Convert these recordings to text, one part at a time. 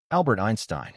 Albert Einstein.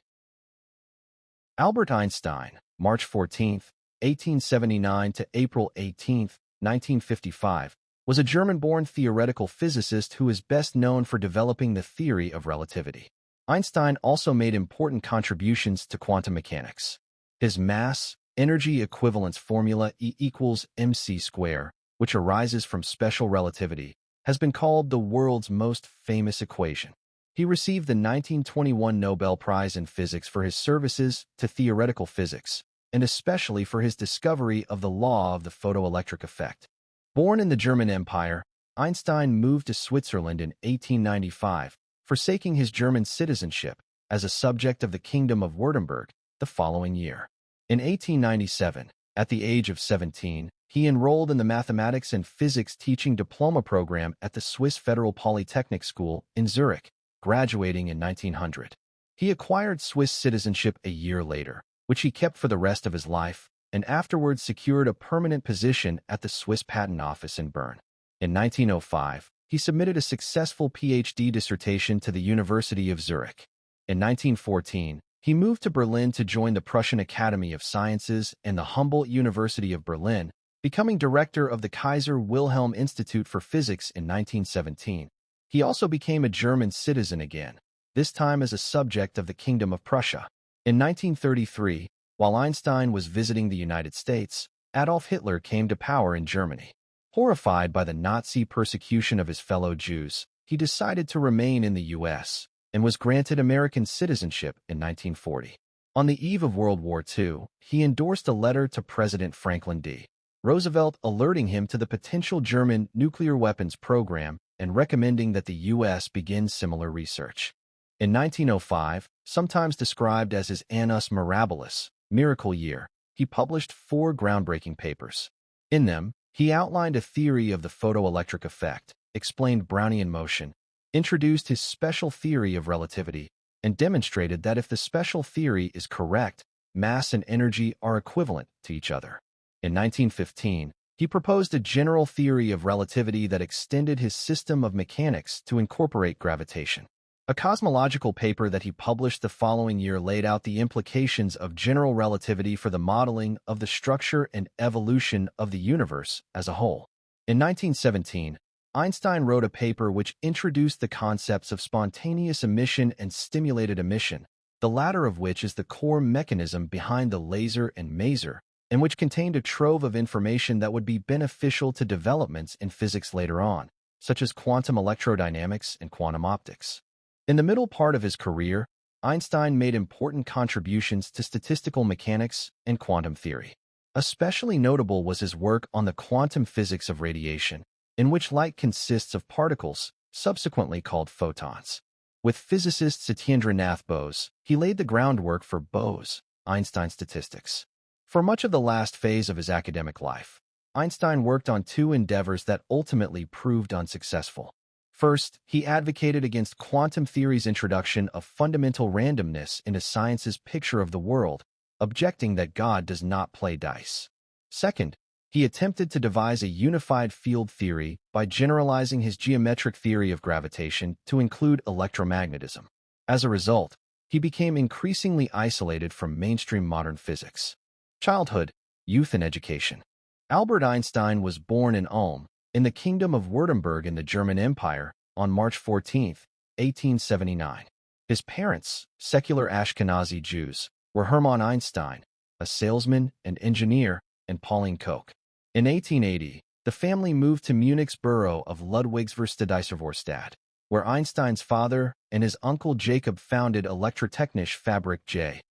Albert Einstein, March 14, 1879 to April 18, 1955, was a German-born theoretical physicist who is best known for developing the theory of relativity. Einstein also made important contributions to quantum mechanics. His mass-energy equivalence formula E equals mc squared, which arises from special relativity, has been called the world's most famous equation. He received the 1921 Nobel Prize in Physics for his services to theoretical physics, and especially for his discovery of the law of the photoelectric effect. Born in the German Empire, Einstein moved to Switzerland in 1895, forsaking his German citizenship as a subject of the Kingdom of Württemberg the following year. In 1897, at the age of 17, he enrolled in the Mathematics and Physics Teaching Diploma program at the Swiss Federal Polytechnic School in Zurich, graduating in 1900. He acquired Swiss citizenship a year later, which he kept for the rest of his life, and afterwards secured a permanent position at the Swiss Patent Office in Bern. In 1905, he submitted a successful PhD dissertation to the University of Zurich. In 1914, he moved to Berlin to join the Prussian Academy of Sciences and the Humboldt University of Berlin, becoming director of the Kaiser Wilhelm Institute for Physics in 1917. He also became a German citizen again, this time as a subject of the Kingdom of Prussia. In 1933, while Einstein was visiting the United States, Adolf Hitler came to power in Germany. Horrified by the Nazi persecution of his fellow Jews, he decided to remain in the U.S. and was granted American citizenship in 1940. On the eve of World War II, he endorsed a letter to President Franklin D. Roosevelt alerting him to the potential German nuclear weapons program and recommending that the U.S. begin similar research. In 1905, sometimes described as his Annus Mirabilis, miracle year, he published 4 groundbreaking papers. In them, he outlined a theory of the photoelectric effect, explained Brownian motion, introduced his special theory of relativity, and demonstrated that if the special theory is correct, mass and energy are equivalent to each other. In 1915, he proposed a general theory of relativity that extended his system of mechanics to incorporate gravitation. A cosmological paper that he published the following year laid out the implications of general relativity for the modeling of the structure and evolution of the universe as a whole. In 1917, Einstein wrote a paper which introduced the concepts of spontaneous emission and stimulated emission, the latter of which is the core mechanism behind the laser and maser, and which contained a trove of information that would be beneficial to developments in physics later on, such as quantum electrodynamics and quantum optics. In the middle part of his career, Einstein made important contributions to statistical mechanics and quantum theory. Especially notable was his work on the quantum physics of radiation, in which light consists of particles, subsequently called photons. With physicist Satyendranath Bose, he laid the groundwork for Bose-Einstein statistics. For much of the last phase of his academic life, Einstein worked on 2 endeavors that ultimately proved unsuccessful. First, he advocated against quantum theory's introduction of fundamental randomness into science's picture of the world, objecting that God does not play dice. Second, he attempted to devise a unified field theory by generalizing his geometric theory of gravitation to include electromagnetism. As a result, he became increasingly isolated from mainstream modern physics. Childhood, youth, and education. Albert Einstein was born in Ulm, in the Kingdom of Württemberg in the German Empire, on March 14, 1879. His parents, secular Ashkenazi Jews, were Hermann Einstein, a salesman and engineer, and Pauline Koch. In 1880, the family moved to Munich's borough of Ludwigsvorstadt, where Einstein's father and his uncle Jacob founded Elektrotechnische Fabrik J.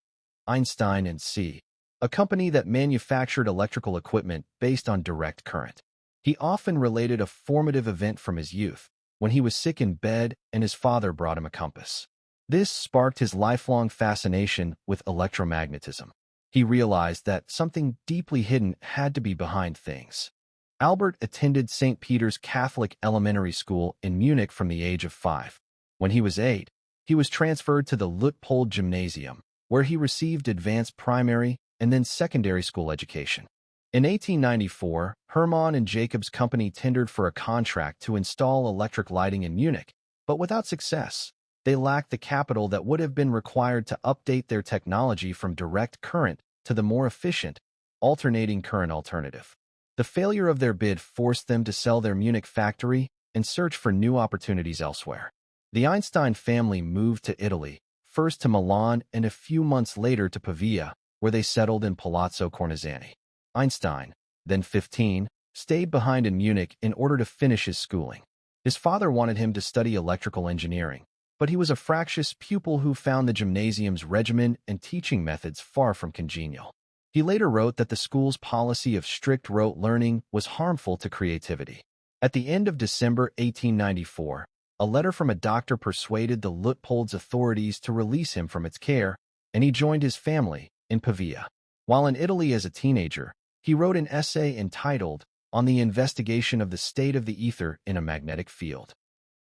Einstein and C., a company that manufactured electrical equipment based on direct current. He often related a formative event from his youth, when he was sick in bed and his father brought him a compass. This sparked his lifelong fascination with electromagnetism. He realized that something deeply hidden had to be behind things. Albert attended St. Peter's Catholic Elementary School in Munich from the age of 5. When he was 8, he was transferred to the Luitpold Gymnasium, where he received advanced primary and then secondary school education. In 1894, Hermann and Jacob's company tendered for a contract to install electric lighting in Munich, but without success. They lacked the capital that would have been required to update their technology from direct current to the more efficient, alternating current alternative. The failure of their bid forced them to sell their Munich factory and search for new opportunities elsewhere. The Einstein family moved to Italy, first to Milan and a few months later to Pavia, where they settled in Palazzo Cornizzani. Einstein, then 15, stayed behind in Munich in order to finish his schooling. His father wanted him to study electrical engineering, but he was a fractious pupil who found the gymnasium's regimen and teaching methods far from congenial. He later wrote that the school's policy of strict rote learning was harmful to creativity. At the end of December 1894, a letter from a doctor persuaded the Luitpold's authorities to release him from its care, and he joined his family in Pavia. While in Italy as a teenager, he wrote an essay entitled On the Investigation of the State of the Ether in a Magnetic Field.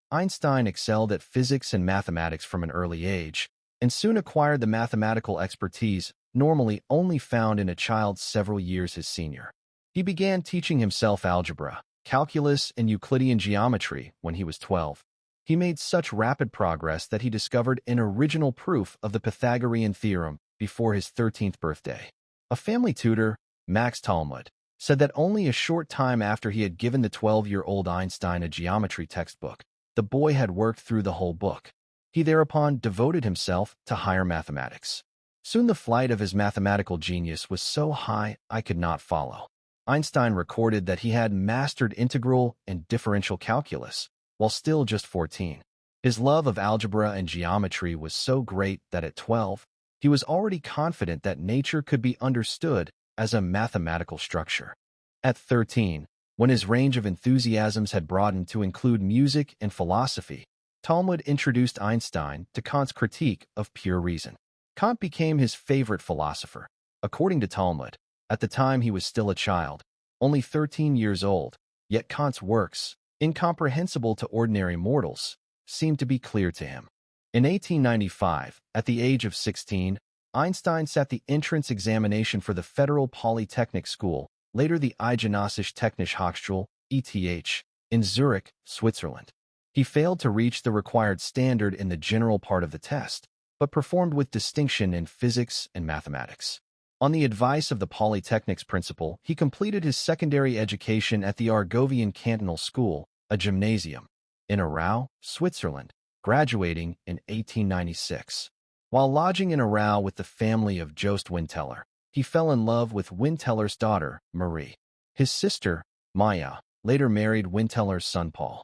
Einstein excelled at physics and mathematics from an early age, and soon acquired the mathematical expertise normally only found in a child several years his senior. He began teaching himself algebra, calculus, and Euclidean geometry when he was 12. He made such rapid progress that he discovered an original proof of the Pythagorean theorem before his 13th birthday. A family tutor, Max Talmud, said that only a short time after he had given the 12-year-old Einstein a geometry textbook, the boy had worked through the whole book. He thereupon devoted himself to higher mathematics. Soon the flight of his mathematical genius was so high I could not follow. Einstein recorded that he had mastered integral and differential calculus, while still just 14. His love of algebra and geometry was so great that at 12, he was already confident that nature could be understood as a mathematical structure. At 13, when his range of enthusiasms had broadened to include music and philosophy, Talmud introduced Einstein to Kant's critique of pure reason. Kant became his favorite philosopher. According to Talmud, at the time he was still a child, only 13 years old, yet Kant's works, incomprehensible to ordinary mortals, seemed to be clear to him. In 1895, at the age of 16, Einstein sat the entrance examination for the Federal Polytechnic School, later the Eidgenössische Technische Hochschule, ETH, in Zurich, Switzerland. He failed to reach the required standard in the general part of the test, but performed with distinction in physics and mathematics. On the advice of the Polytechnic's principal, he completed his secondary education at the Argovian Cantonal School, a gymnasium, in Aarau, Switzerland, graduating in 1896. While lodging in Aarau with the family of Jost Winteller, he fell in love with Winteller's daughter, Marie. His sister, Maya, later married Winteller's son Paul.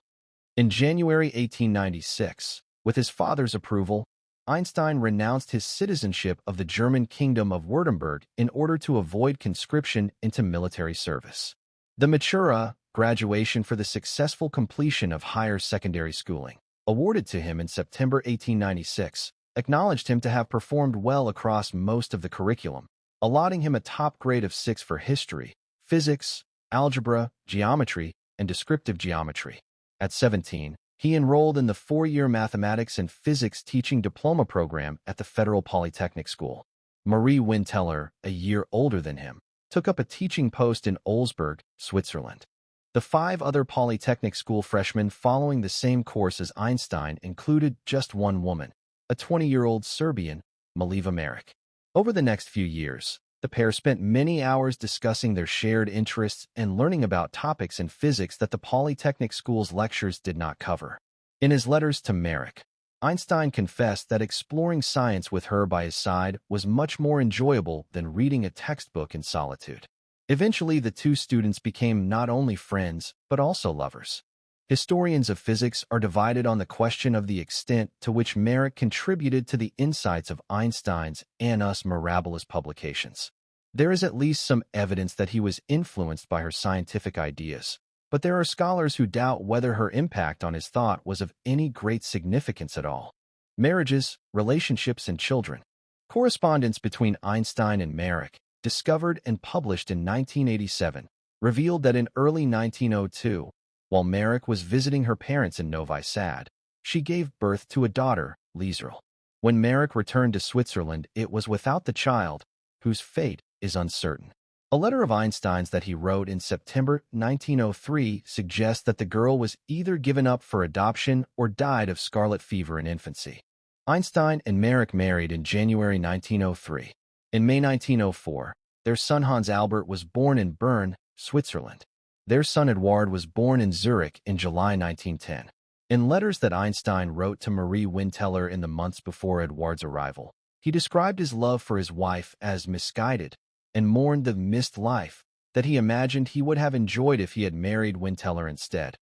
In January 1896, with his father's approval, Einstein renounced his citizenship of the German Kingdom of Württemberg in order to avoid conscription into military service. The Matura, graduation for the successful completion of higher secondary schooling, awarded to him in September 1896, acknowledged him to have performed well across most of the curriculum, allotting him a top grade of 6 for history, physics, algebra, geometry, and descriptive geometry. At 17, he enrolled in the 4-year mathematics and physics teaching diploma program at the Federal Polytechnic School. Marie Winteller, a year older than him, took up a teaching post in Olsberg, Switzerland. The 5 other Polytechnic School freshmen following the same course as Einstein included just one woman, a 20-year-old Serbian, Miliva Maric. Over the next few years, the pair spent many hours discussing their shared interests and learning about topics in physics that the Polytechnic School's lectures did not cover. In his letters to Maric, Einstein confessed that exploring science with her by his side was much more enjoyable than reading a textbook in solitude. Eventually, the two students became not only friends, but also lovers. Historians of physics are divided on the question of the extent to which Maric contributed to the insights of Einstein's Annus Mirabilis publications. There is at least some evidence that he was influenced by her scientific ideas, but there are scholars who doubt whether her impact on his thought was of any great significance at all. Marriages, relationships, and children. Correspondence between Einstein and Maric, discovered and published in 1987, revealed that in early 1902, while Maric was visiting her parents in Novi Sad, she gave birth to a daughter, Liesl. When Maric returned to Switzerland, it was without the child, whose fate is uncertain. A letter of Einstein's that he wrote in September 1903 suggests that the girl was either given up for adoption or died of scarlet fever in infancy. Einstein and Marek married in January 1903. In May 1904, their son Hans Albert was born in Bern, Switzerland. Their son Eduard was born in Zurich in July 1910. In letters that Einstein wrote to Marie Winteller in the months before Eduard's arrival, he described his love for his wife as misguided and mourned the missed life that he imagined he would have enjoyed if he had married Winteller instead.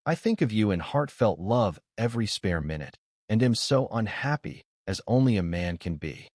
I think of you in heartfelt love every spare minute, and am so unhappy as only a man can be.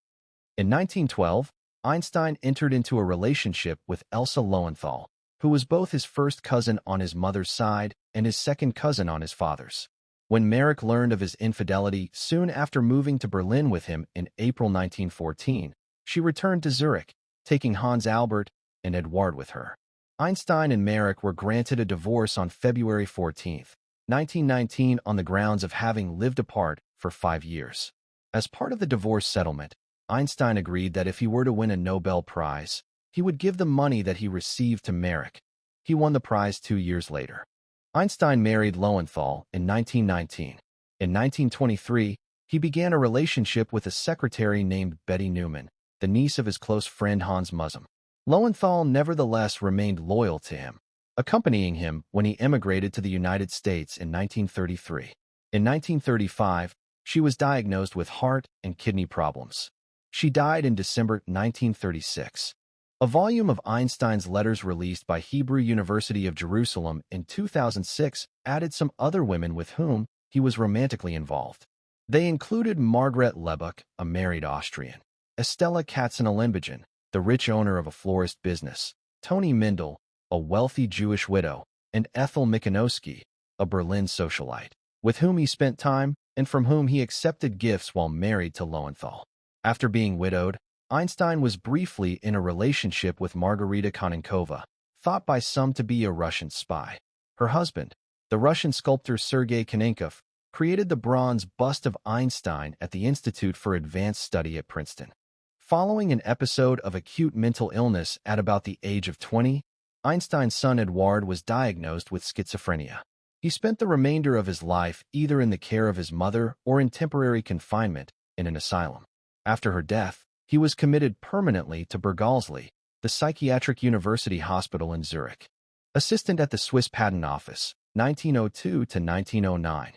In 1912, Einstein entered into a relationship with Elsa Lowenthal, who was both his first cousin on his mother's side and his second cousin on his father's. When Marek learned of his infidelity soon after moving to Berlin with him in April 1914, she returned to Zurich, taking Hans Albert and Eduard with her. Einstein and Marek were granted a divorce on February 14, 1919 on the grounds of having lived apart for 5 years. As part of the divorce settlement, Einstein agreed that if he were to win a Nobel Prize, he would give the money that he received to Marek. He won the prize 2 years later. Einstein married Lowenthal in 1919. In 1923, he began a relationship with a secretary named Betty Newman, the niece of his close friend Hans Musum. Lowenthal nevertheless remained loyal to him, accompanying him when he emigrated to the United States in 1933. In 1935, she was diagnosed with heart and kidney problems. She died in December 1936. A volume of Einstein's letters released by Hebrew University of Jerusalem in 2006 added some other women with whom he was romantically involved. They included Margaret Lebuck, a married Austrian, Estella Katzenelnbogen, the rich owner of a florist business, Toni Mindel, a wealthy Jewish widow, and Ethel Michanowski, a Berlin socialite, with whom he spent time and from whom he accepted gifts while married to Lowenthal. After being widowed, Einstein was briefly in a relationship with Margarita Konenkova, thought by some to be a Russian spy. Her husband, the Russian sculptor Sergei Konenkov, created the bronze bust of Einstein at the Institute for Advanced Study at Princeton. Following an episode of acute mental illness at about the age of 20, Einstein's son Eduard was diagnosed with schizophrenia. He spent the remainder of his life either in the care of his mother or in temporary confinement in an asylum. After her death, he was committed permanently to Berghalsli, the psychiatric university hospital in Zurich. Assistant at the Swiss Patent Office, 1902 to 1909.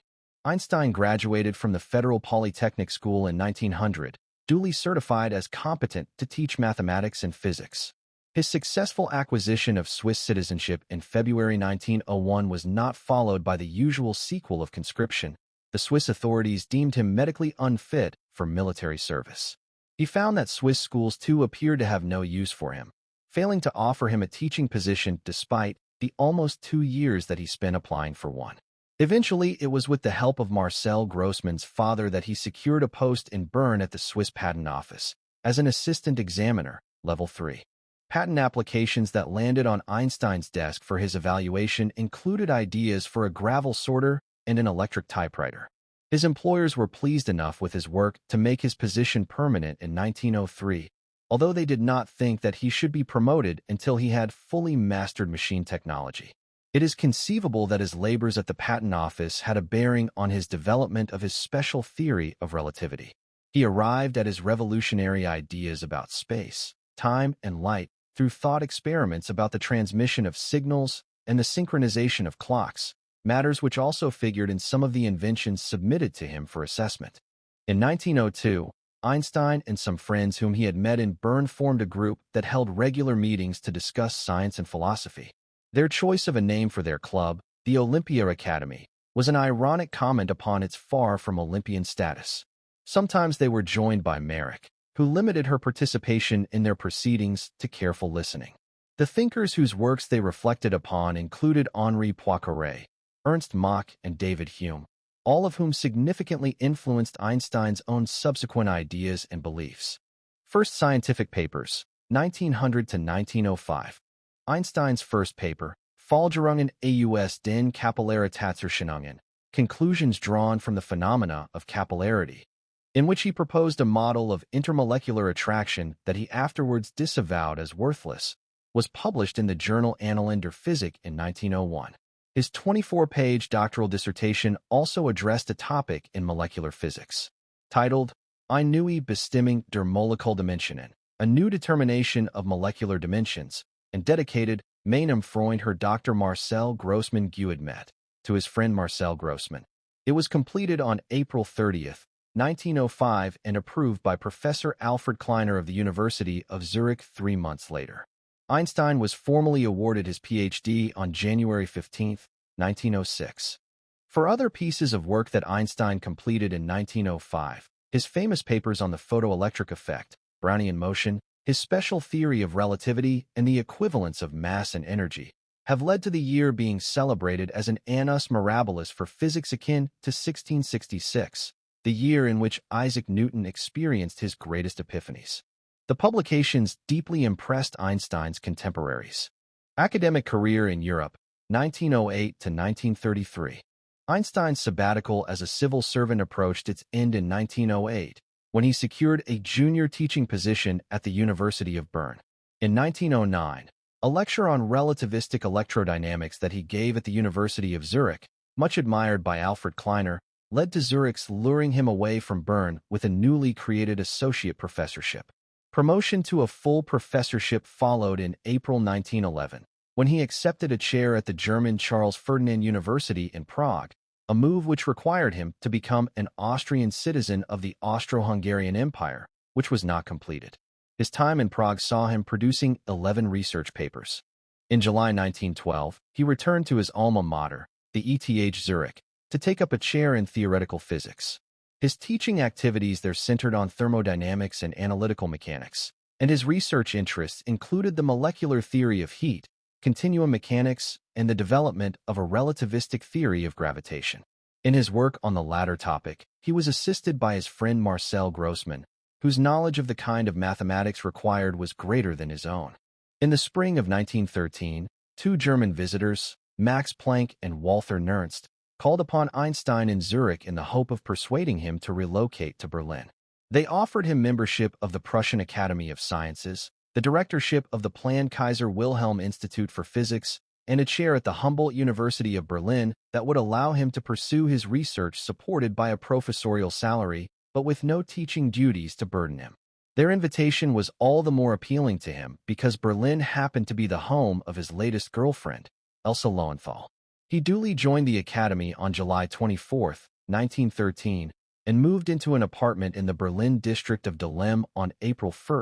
Einstein graduated from the Federal Polytechnic School in 1900, duly certified as competent to teach mathematics and physics. His successful acquisition of Swiss citizenship in February 1901 was not followed by the usual sequel of conscription. The Swiss authorities deemed him medically unfit for military service. He found that Swiss schools too appeared to have no use for him, failing to offer him a teaching position despite the almost 2 years that he spent applying for one. Eventually, it was with the help of Marcel Grossman's father that he secured a post in Bern at the Swiss Patent Office as an assistant examiner, level 3. Patent applications that landed on Einstein's desk for his evaluation included ideas for a gravel sorter and an electric typewriter. His employers were pleased enough with his work to make his position permanent in 1903, although they did not think that he should be promoted until he had fully mastered machine technology. It is conceivable that his labors at the Patent Office had a bearing on his development of his special theory of relativity. He arrived at his revolutionary ideas about space, time, and light through thought experiments about the transmission of signals and the synchronization of clocks, matters which also figured in some of the inventions submitted to him for assessment. In 1902, Einstein and some friends whom he had met in Bern formed a group that held regular meetings to discuss science and philosophy. Their choice of a name for their club, the Olympia Academy, was an ironic comment upon its far from Olympian status. Sometimes they were joined by Marek, who limited her participation in their proceedings to careful listening. The thinkers whose works they reflected upon included Henri Poincaré, Ernst Mach, and David Hume, all of whom significantly influenced Einstein's own subsequent ideas and beliefs. First Scientific Papers, 1900 to 1905. Einstein's first paper, Fallgerungen aus den Kapillaritätserscheinungen, Conclusions Drawn from the Phenomena of Capillarity, in which he proposed a model of intermolecular attraction that he afterwards disavowed as worthless, was published in the journal Annalen der Physik in 1901. His 24-page doctoral dissertation also addressed a topic in molecular physics, titled Eine neue Bestimmung der Moleküldimensionen, a new determination of molecular dimensions, and dedicated meinem Freund Herr Dr. Marcel Grossmann gewidmet, to his friend Marcel Grossmann. It was completed on April 30th, 1905 and approved by Professor Alfred Kleiner of the University of Zurich 3 months later. Einstein was formally awarded his PhD on January 15, 1906. For other pieces of work that Einstein completed in 1905, his famous papers on the photoelectric effect, Brownian motion, his special theory of relativity, and the equivalence of mass and energy, have led to the year being celebrated as an annus mirabilis for physics akin to 1666, the year in which Isaac Newton experienced his greatest epiphanies. The publications deeply impressed Einstein's contemporaries. Academic career in Europe, 1908 to 1933. Einstein's sabbatical as a civil servant approached its end in 1908, when he secured a junior teaching position at the University of Bern. In 1909, a lecture on relativistic electrodynamics that he gave at the University of Zurich, much admired by Alfred Kleiner, led to Zurich's luring him away from Bern with a newly created associate professorship. Promotion to a full professorship followed in April 1911, when he accepted a chair at the German Charles Ferdinand University in Prague, a move which required him to become an Austrian citizen of the Austro-Hungarian Empire, which was not completed. His time in Prague saw him producing 11 research papers. In July 1912, he returned to his alma mater, the ETH Zurich, to take up a chair in theoretical physics. His teaching activities there centered on thermodynamics and analytical mechanics, and his research interests included the molecular theory of heat, continuum mechanics, and the development of a relativistic theory of gravitation. In his work on the latter topic, he was assisted by his friend Marcel Grossmann, whose knowledge of the kind of mathematics required was greater than his own. In the spring of 1913, 2 German visitors, Max Planck and Walther Nernst, called upon Einstein in Zurich in the hope of persuading him to relocate to Berlin. They offered him membership of the Prussian Academy of Sciences, the directorship of the planned Kaiser Wilhelm Institute for Physics, and a chair at the Humboldt University of Berlin that would allow him to pursue his research supported by a professorial salary, but with no teaching duties to burden him. Their invitation was all the more appealing to him because Berlin happened to be the home of his latest girlfriend, Elsa Lowenthal. He duly joined the academy on July 24, 1913, and moved into an apartment in the Berlin district of Dahlem on April 1,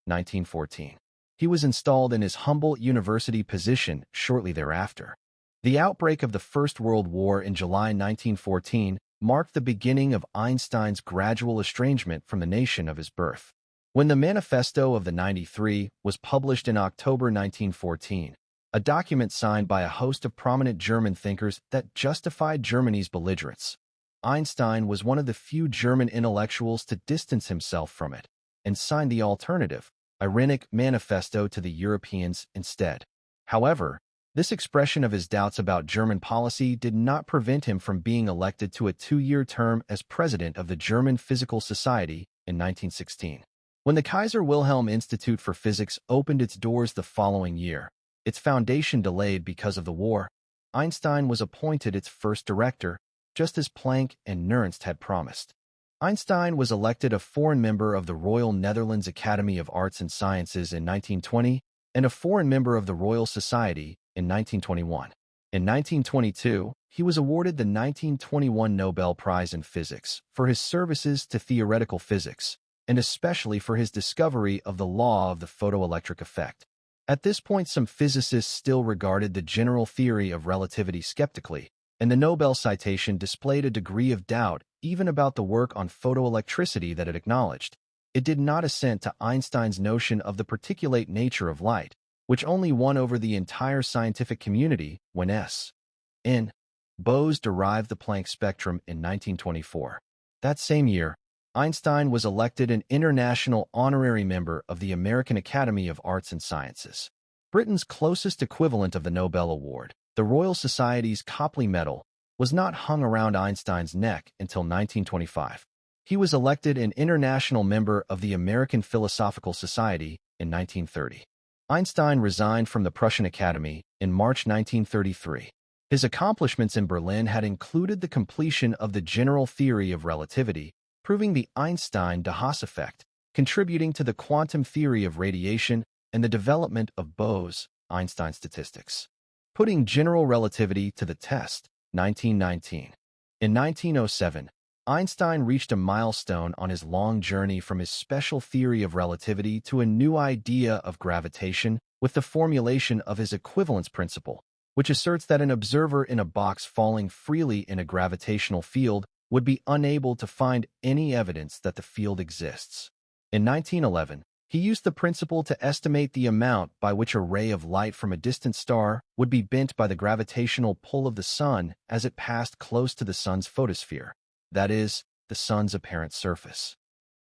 1914. He was installed in his Humboldt University position shortly thereafter. The outbreak of the First World War in July 1914 marked the beginning of Einstein's gradual estrangement from the nation of his birth. When the Manifesto of the 93 was published in October 1914, a document signed by a host of prominent German thinkers that justified Germany's belligerence, Einstein was one of the few German intellectuals to distance himself from it and sign the alternative, ironic manifesto to the Europeans instead. However, this expression of his doubts about German policy did not prevent him from being elected to a 2-year term as president of the German Physical Society in 1916. When the Kaiser Wilhelm Institute for Physics opened its doors the following year, its foundation delayed because of the war, Einstein was appointed its first director, just as Planck and Nernst had promised. Einstein was elected a foreign member of the Royal Netherlands Academy of Arts and Sciences in 1920 and a foreign member of the Royal Society in 1921. In 1922, he was awarded the 1921 Nobel Prize in Physics for his services to theoretical physics, and especially for his discovery of the law of the photoelectric effect. At this point, some physicists still regarded the general theory of relativity skeptically, and the Nobel citation displayed a degree of doubt even about the work on photoelectricity that it acknowledged. It did not assent to Einstein's notion of the particulate nature of light, which only won over the entire scientific community when S.N. Bose derived the Planck spectrum in 1924. That same year, Einstein was elected an international honorary member of the American Academy of Arts and Sciences, Britain's closest equivalent of the Nobel Award. The Royal Society's Copley Medal was not hung around Einstein's neck until 1925. He was elected an international member of the American Philosophical Society in 1930. Einstein resigned from the Prussian Academy in March 1933. His accomplishments in Berlin had included the completion of the general theory of relativity, proving the Einstein-de-Haas effect, contributing to the quantum theory of radiation and the development of Bose-Einstein statistics. Putting general relativity to the test, 1919. In 1907, Einstein reached a milestone on his long journey from his special theory of relativity to a new idea of gravitation with the formulation of his equivalence principle, which asserts that an observer in a box falling freely in a gravitational field would be unable to find any evidence that the field exists. In 1911, he used the principle to estimate the amount by which a ray of light from a distant star would be bent by the gravitational pull of the sun as it passed close to the sun's photosphere, that is, the sun's apparent surface.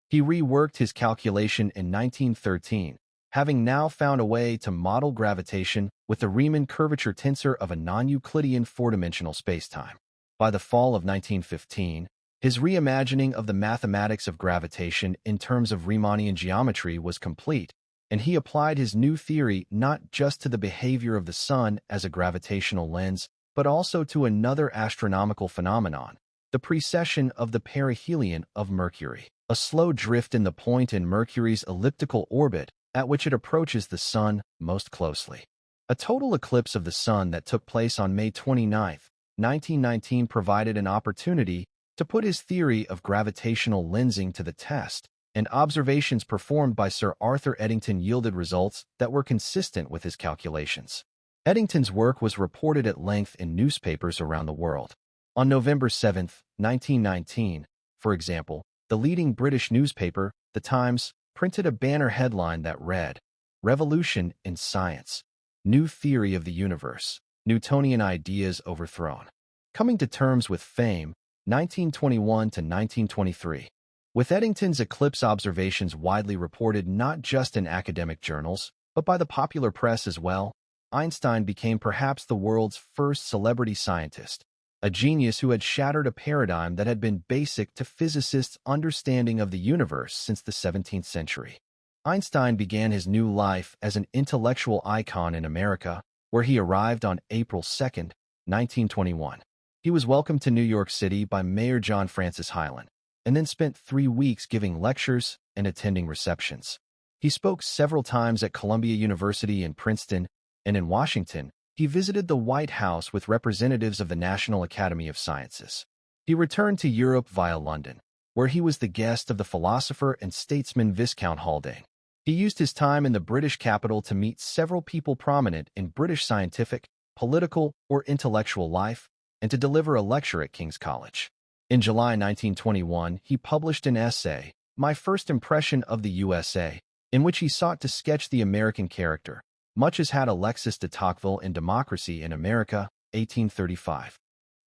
He reworked his calculation in 1913, having now found a way to model gravitation with the Riemann curvature tensor of a non-Euclidean four-dimensional spacetime. By the fall of 1915, his reimagining of the mathematics of gravitation in terms of Riemannian geometry was complete, and he applied his new theory not just to the behavior of the sun as a gravitational lens, but also to another astronomical phenomenon, the precession of the perihelion of Mercury, a slow drift in the point in Mercury's elliptical orbit at which it approaches the sun most closely. A total eclipse of the sun that took place on May 29, 1919 provided an opportunity to put his theory of gravitational lensing to the test, and observations performed by Sir Arthur Eddington yielded results that were consistent with his calculations. Eddington's work was reported at length in newspapers around the world. On November 7, 1919, for example, the leading British newspaper, The Times, printed a banner headline that read, "Revolution in Science. New Theory of the Universe. Newtonian Ideas Overthrown." Coming to terms with fame, 1921 to 1923. With Eddington's eclipse observations widely reported not just in academic journals, but by the popular press as well, Einstein became perhaps the world's first celebrity scientist, a genius who had shattered a paradigm that had been basic to physicists' understanding of the universe since the 17th century. Einstein began his new life as an intellectual icon in America, where he arrived on April 2, 1921. He was welcomed to New York City by Mayor John Francis Hylan, and then spent 3 weeks giving lectures and attending receptions. He spoke several times at Columbia University in Princeton, and in Washington, he visited the White House with representatives of the National Academy of Sciences. He returned to Europe via London, where he was the guest of the philosopher and statesman Viscount Haldane. He used his time in the British capital to meet several people prominent in British scientific, political, or intellectual life, and to deliver a lecture at King's College. In July 1921, he published an essay, My First Impression of the USA, in which he sought to sketch the American character, much as had Alexis de Tocqueville in Democracy in America, 1835.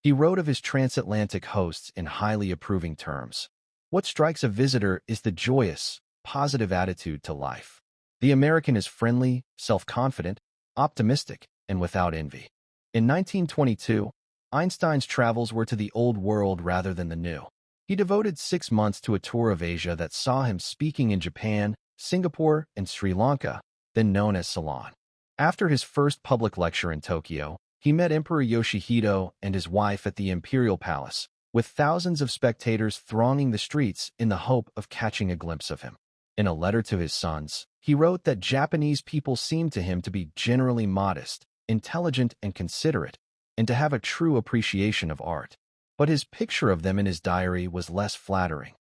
He wrote of his transatlantic hosts in highly approving terms. What strikes a visitor is the joyous, positive attitude to life. The American is friendly, self-confident, optimistic, and without envy. In 1922, Einstein's travels were to the Old World rather than the New. He devoted 6 months to a tour of Asia that saw him speaking in Japan, Singapore, and Sri Lanka, then known as Ceylon. After his first public lecture in Tokyo, he met Emperor Yoshihito and his wife at the Imperial Palace, with thousands of spectators thronging the streets in the hope of catching a glimpse of him. In a letter to his sons, he wrote that Japanese people seemed to him to be generally modest, intelligent, and considerate, and to have a true appreciation of art. But his picture of them in his diary was less flattering.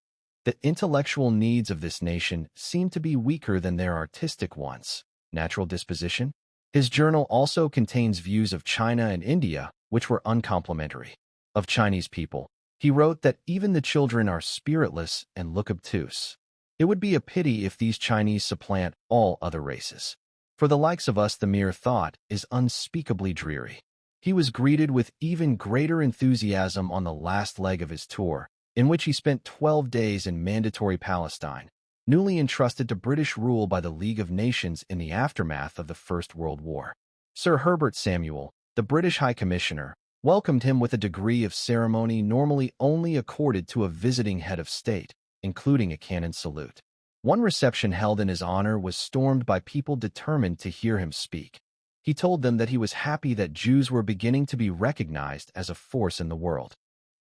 The intellectual needs of this nation seemed to be weaker than their artistic ones. Natural disposition? His journal also contains views of China and India, which were uncomplimentary. Of Chinese people, he wrote that even the children are spiritless and look obtuse. It would be a pity if these Chinese supplant all other races. For the likes of us, the mere thought is unspeakably dreary. He was greeted with even greater enthusiasm on the last leg of his tour, in which he spent 12 days in Mandatory Palestine, newly entrusted to British rule by the League of Nations in the aftermath of the First World War. Sir Herbert Samuel, the British High Commissioner, welcomed him with a degree of ceremony normally only accorded to a visiting head of state, including a cannon salute. One reception held in his honor was stormed by people determined to hear him speak. He told them that he was happy that Jews were beginning to be recognized as a force in the world.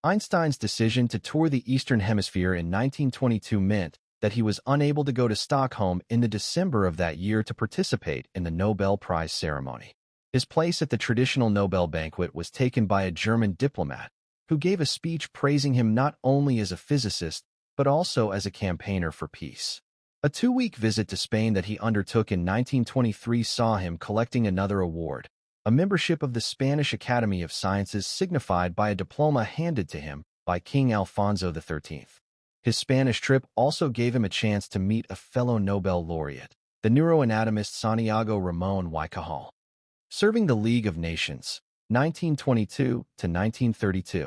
Einstein's decision to tour the Eastern Hemisphere in 1922 meant that he was unable to go to Stockholm in the December of that year to participate in the Nobel Prize ceremony. His place at the traditional Nobel banquet was taken by a German diplomat, who gave a speech praising him not only as a physicist, but also as a campaigner for peace. A 2-week visit to Spain that he undertook in 1923 saw him collecting another award, a membership of the Spanish Academy of Sciences signified by a diploma handed to him by King Alfonso XIII. His Spanish trip also gave him a chance to meet a fellow Nobel laureate, the neuroanatomist Santiago Ramón y Cajal. Serving the League of Nations, 1922 to 1932.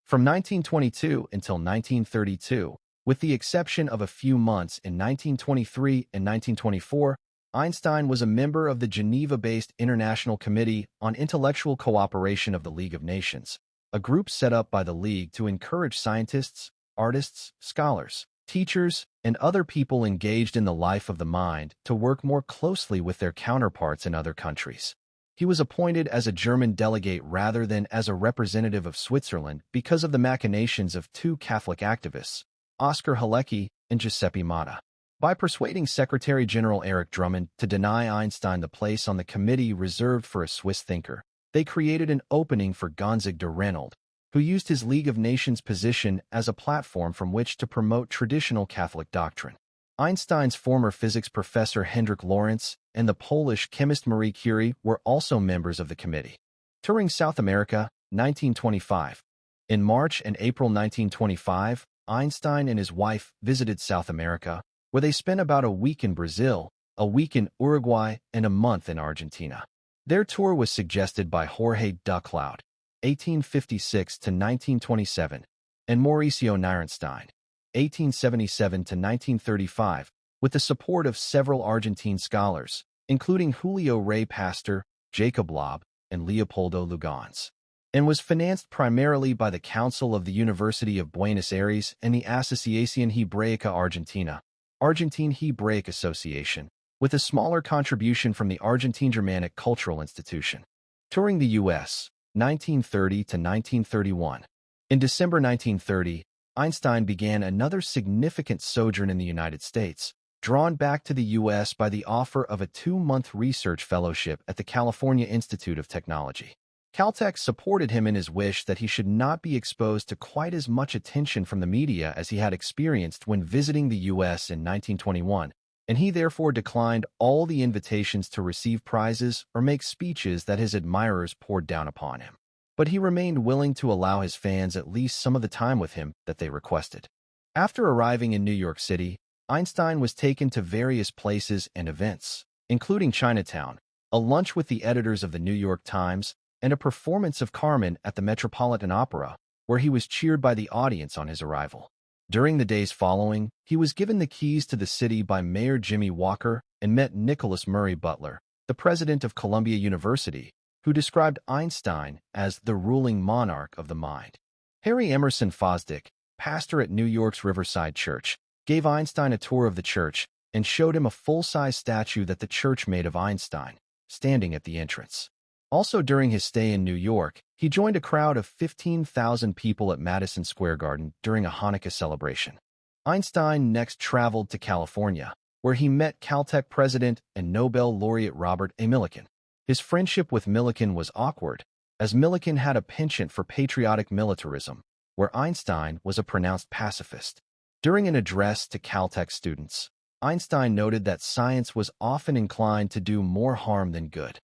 From 1922 until 1932, with the exception of a few months in 1923 and 1924, Einstein was a member of the Geneva-based International Committee on Intellectual Cooperation of the League of Nations, a group set up by the League to encourage scientists, artists, scholars, teachers, and other people engaged in the life of the mind to work more closely with their counterparts in other countries. He was appointed as a German delegate rather than as a representative of Switzerland because of the machinations of two Catholic activists, Oskar Halecki and Giuseppe Motta. By persuading Secretary-General Erich Drummond to deny Einstein the place on the committee reserved for a Swiss thinker, they created an opening for Gonzig de Reynold, who used his League of Nations position as a platform from which to promote traditional Catholic doctrine. Einstein's former physics professor Hendrik Lorentz and the Polish chemist Marie Curie were also members of the committee. Touring South America, 1925. In March and April 1925, Einstein and his wife visited South America, where they spent about a week in Brazil, a week in Uruguay, and a month in Argentina. Their tour was suggested by Jorge Ducloud, 1856 to 1927, and Mauricio Nierenstein, 1877 to 1935, with the support of several Argentine scholars, including Julio Rey Pastor, Jacob Loeb, and Leopoldo Lugans, and was financed primarily by the Council of the University of Buenos Aires and the Asociación Hebraica Argentina, Argentine Hebraic Association, with a smaller contribution from the Argentine Germanic Cultural Institution. Touring the U.S., 1930 to 1931. In December 1930, Einstein began another significant sojourn in the United States, drawn back to the U.S. by the offer of a 2-month research fellowship at the California Institute of Technology. Caltech supported him in his wish that he should not be exposed to quite as much attention from the media as he had experienced when visiting the U.S. in 1921, and he therefore declined all the invitations to receive prizes or make speeches that his admirers poured down upon him. But he remained willing to allow his fans at least some of the time with him that they requested. After arriving in New York City, Einstein was taken to various places and events, including Chinatown, a lunch with the editors of the New York Times, and a performance of Carmen at the Metropolitan Opera, where he was cheered by the audience on his arrival. During the days following, he was given the keys to the city by Mayor Jimmy Walker and met Nicholas Murray Butler, the president of Columbia University, who described Einstein as the ruling monarch of the mind. Harry Emerson Fosdick, pastor at New York's Riverside Church, gave Einstein a tour of the church and showed him a full-size statue that the church made of Einstein, standing at the entrance. Also during his stay in New York, he joined a crowd of 15,000 people at Madison Square Garden during a Hanukkah celebration. Einstein next traveled to California, where he met Caltech president and Nobel laureate Robert A. Millikan. His friendship with Millikan was awkward, as Millikan had a penchant for patriotic militarism, where Einstein was a pronounced pacifist. During an address to Caltech students, Einstein noted that science was often inclined to do more harm than good.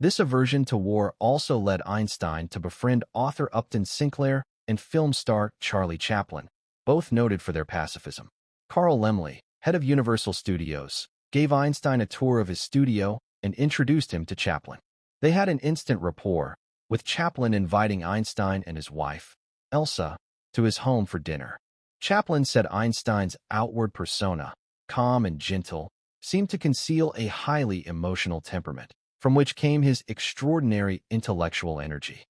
This aversion to war also led Einstein to befriend author Upton Sinclair and film star Charlie Chaplin, both noted for their pacifism. Carl Laemmle, head of Universal Studios, gave Einstein a tour of his studio and introduced him to Chaplin. They had an instant rapport, with Chaplin inviting Einstein and his wife, Elsa, to his home for dinner. Chaplin said Einstein's outward persona, calm and gentle, seemed to conceal a highly emotional temperament, from which came his extraordinary intellectual energy.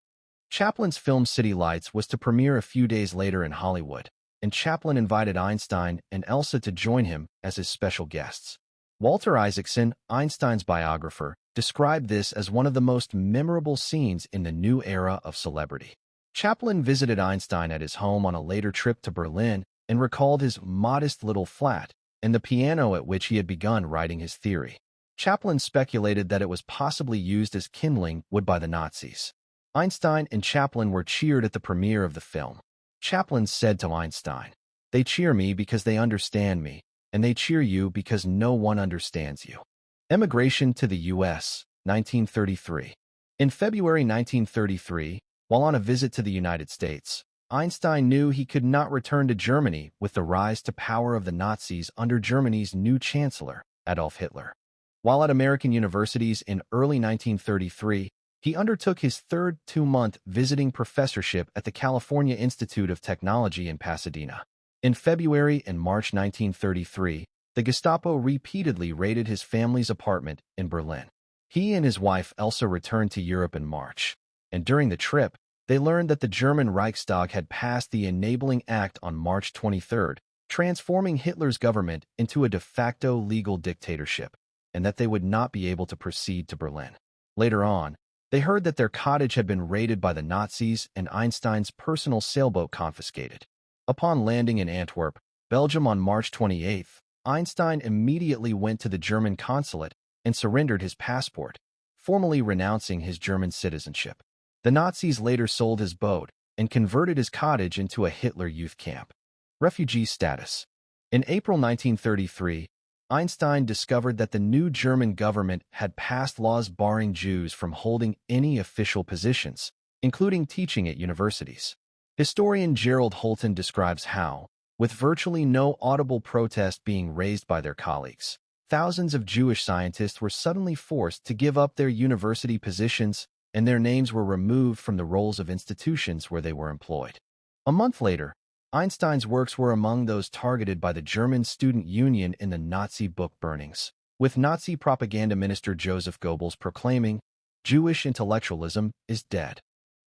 Chaplin's film City Lights was to premiere a few days later in Hollywood, and Chaplin invited Einstein and Elsa to join him as his special guests. Walter Isaacson, Einstein's biographer, described this as one of the most memorable scenes in the new era of celebrity. Chaplin visited Einstein at his home on a later trip to Berlin and recalled his modest little flat and the piano at which he had begun writing his theory. Chaplin speculated that it was possibly used as kindling wood by the Nazis. Einstein and Chaplin were cheered at the premiere of the film. Chaplin said to Einstein, "They cheer me because they understand me, and they cheer you because no one understands you." Emigration to the U.S., 1933. In February 1933, while on a visit to the United States, Einstein knew he could not return to Germany with the rise to power of the Nazis under Germany's new chancellor, Adolf Hitler. While at American universities in early 1933, he undertook his third two-month visiting professorship at the California Institute of Technology in Pasadena. In February and March 1933, the Gestapo repeatedly raided his family's apartment in Berlin. He and his wife Elsa returned to Europe in March, and during the trip, they learned that the German Reichstag had passed the Enabling Act on March 23, transforming Hitler's government into a de facto legal dictatorship, and that they would not be able to proceed to Berlin. Later on, they heard that their cottage had been raided by the Nazis and Einstein's personal sailboat confiscated. Upon landing in Antwerp, Belgium on March 28, Einstein immediately went to the German consulate and surrendered his passport, formally renouncing his German citizenship. The Nazis later sold his boat and converted his cottage into a Hitler youth camp. Refugee status. In April 1933, Einstein discovered that the new German government had passed laws barring Jews from holding any official positions, including teaching at universities. Historian Gerald Holton describes how, with virtually no audible protest being raised by their colleagues, thousands of Jewish scientists were suddenly forced to give up their university positions, and their names were removed from the rolls of institutions where they were employed. A month later, Einstein's works were among those targeted by the German Student Union in the Nazi book burnings, with Nazi propaganda minister Joseph Goebbels proclaiming, "Jewish intellectualism is dead."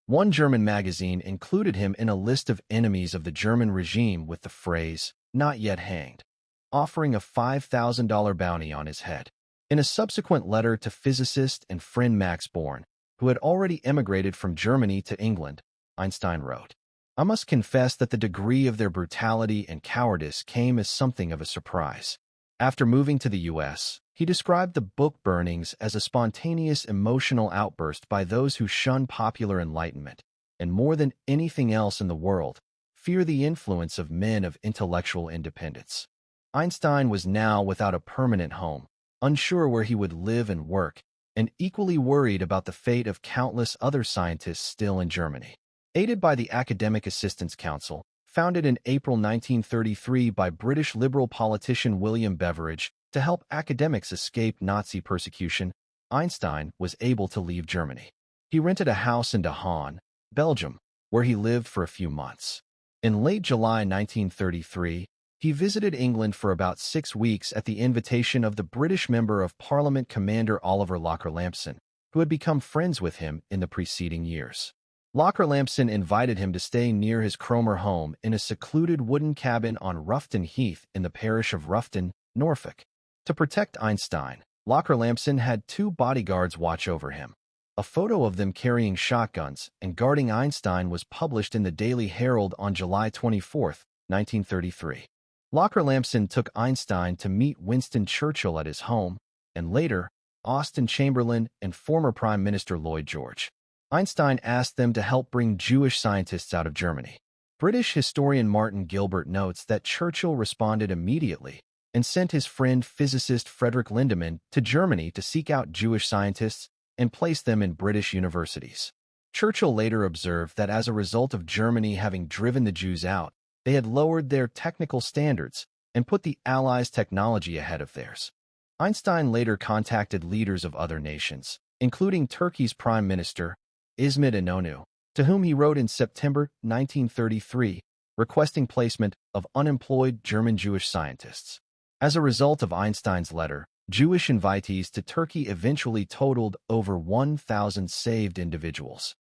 One German magazine included him in a list of enemies of the German regime with the phrase, "not yet hanged," offering a $5,000 bounty on his head. In a subsequent letter to physicist and friend Max Born, who had already emigrated from Germany to England, Einstein wrote, "I must confess that the degree of their brutality and cowardice came as something of a surprise." After moving to the U.S., he described the book burnings as a spontaneous emotional outburst by those who shun popular enlightenment, and more than anything else in the world, fear the influence of men of intellectual independence. Einstein was now without a permanent home, unsure where he would live and work, and equally worried about the fate of countless other scientists still in Germany. Aided by the Academic Assistance Council, founded in April 1933 by British Liberal politician William Beveridge to help academics escape Nazi persecution, Einstein was able to leave Germany. He rented a house in De Haan, Belgium, where he lived for a few months. In late July 1933, he visited England for about 6 weeks at the invitation of the British Member of Parliament Commander Oliver Locker-Lampson, who had become friends with him in the preceding years. Locker-Lampson invited him to stay near his Cromer home in a secluded wooden cabin on Rufton Heath in the parish of Rufton, Norfolk. To protect Einstein, Locker-Lampson had 2 bodyguards watch over him. A photo of them carrying shotguns and guarding Einstein was published in the Daily Herald on July 24, 1933. Locker-Lampson took Einstein to meet Winston Churchill at his home, and later, Austen Chamberlain and former Prime Minister Lloyd George. Einstein asked them to help bring Jewish scientists out of Germany. British historian Martin Gilbert notes that Churchill responded immediately and sent his friend physicist Frederick Lindemann to Germany to seek out Jewish scientists and place them in British universities. Churchill later observed that as a result of Germany having driven the Jews out, they had lowered their technical standards and put the Allies' technology ahead of theirs. Einstein later contacted leaders of other nations, including Turkey's Prime Minister, İsmet İnönü, to whom he wrote in September 1933, requesting placement of unemployed German Jewish scientists. As a result of Einstein's letter, Jewish invitees to Turkey eventually totaled over 1,000 saved individuals.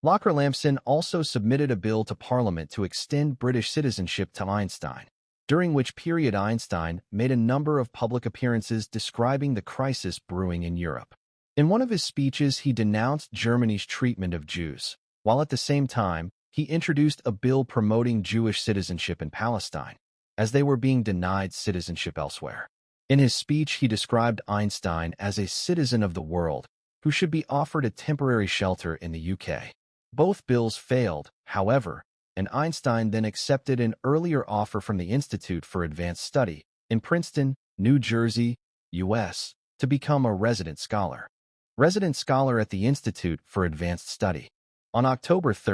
Lampson also submitted a bill to Parliament to extend British citizenship to Einstein, during which period Einstein made a number of public appearances describing the crisis brewing in Europe. In one of his speeches, he denounced Germany's treatment of Jews, while at the same time, he introduced a bill promoting Jewish citizenship in Palestine, as they were being denied citizenship elsewhere. In his speech, he described Einstein as a citizen of the world who should be offered a temporary shelter in the UK. Both bills failed, however, and Einstein then accepted an earlier offer from the Institute for Advanced Study in Princeton, New Jersey, U.S., to become a resident scholar. At the Institute for Advanced Study. On October 3,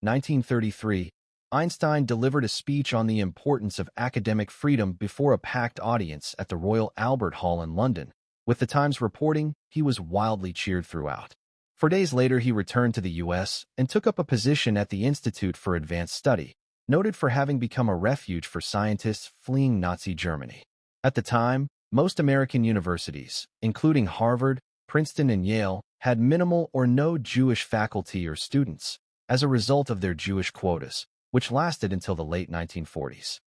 1933, Einstein delivered a speech on the importance of academic freedom before a packed audience at the Royal Albert Hall in London. With the Times reporting, he was wildly cheered throughout. 4 days later, he returned to the U.S. and took up a position at the Institute for Advanced Study, noted for having become a refuge for scientists fleeing Nazi Germany. At the time, most American universities, including Harvard, Princeton, and Yale, had minimal or no Jewish faculty or students, as a result of their Jewish quotas, which lasted until the late 1940s.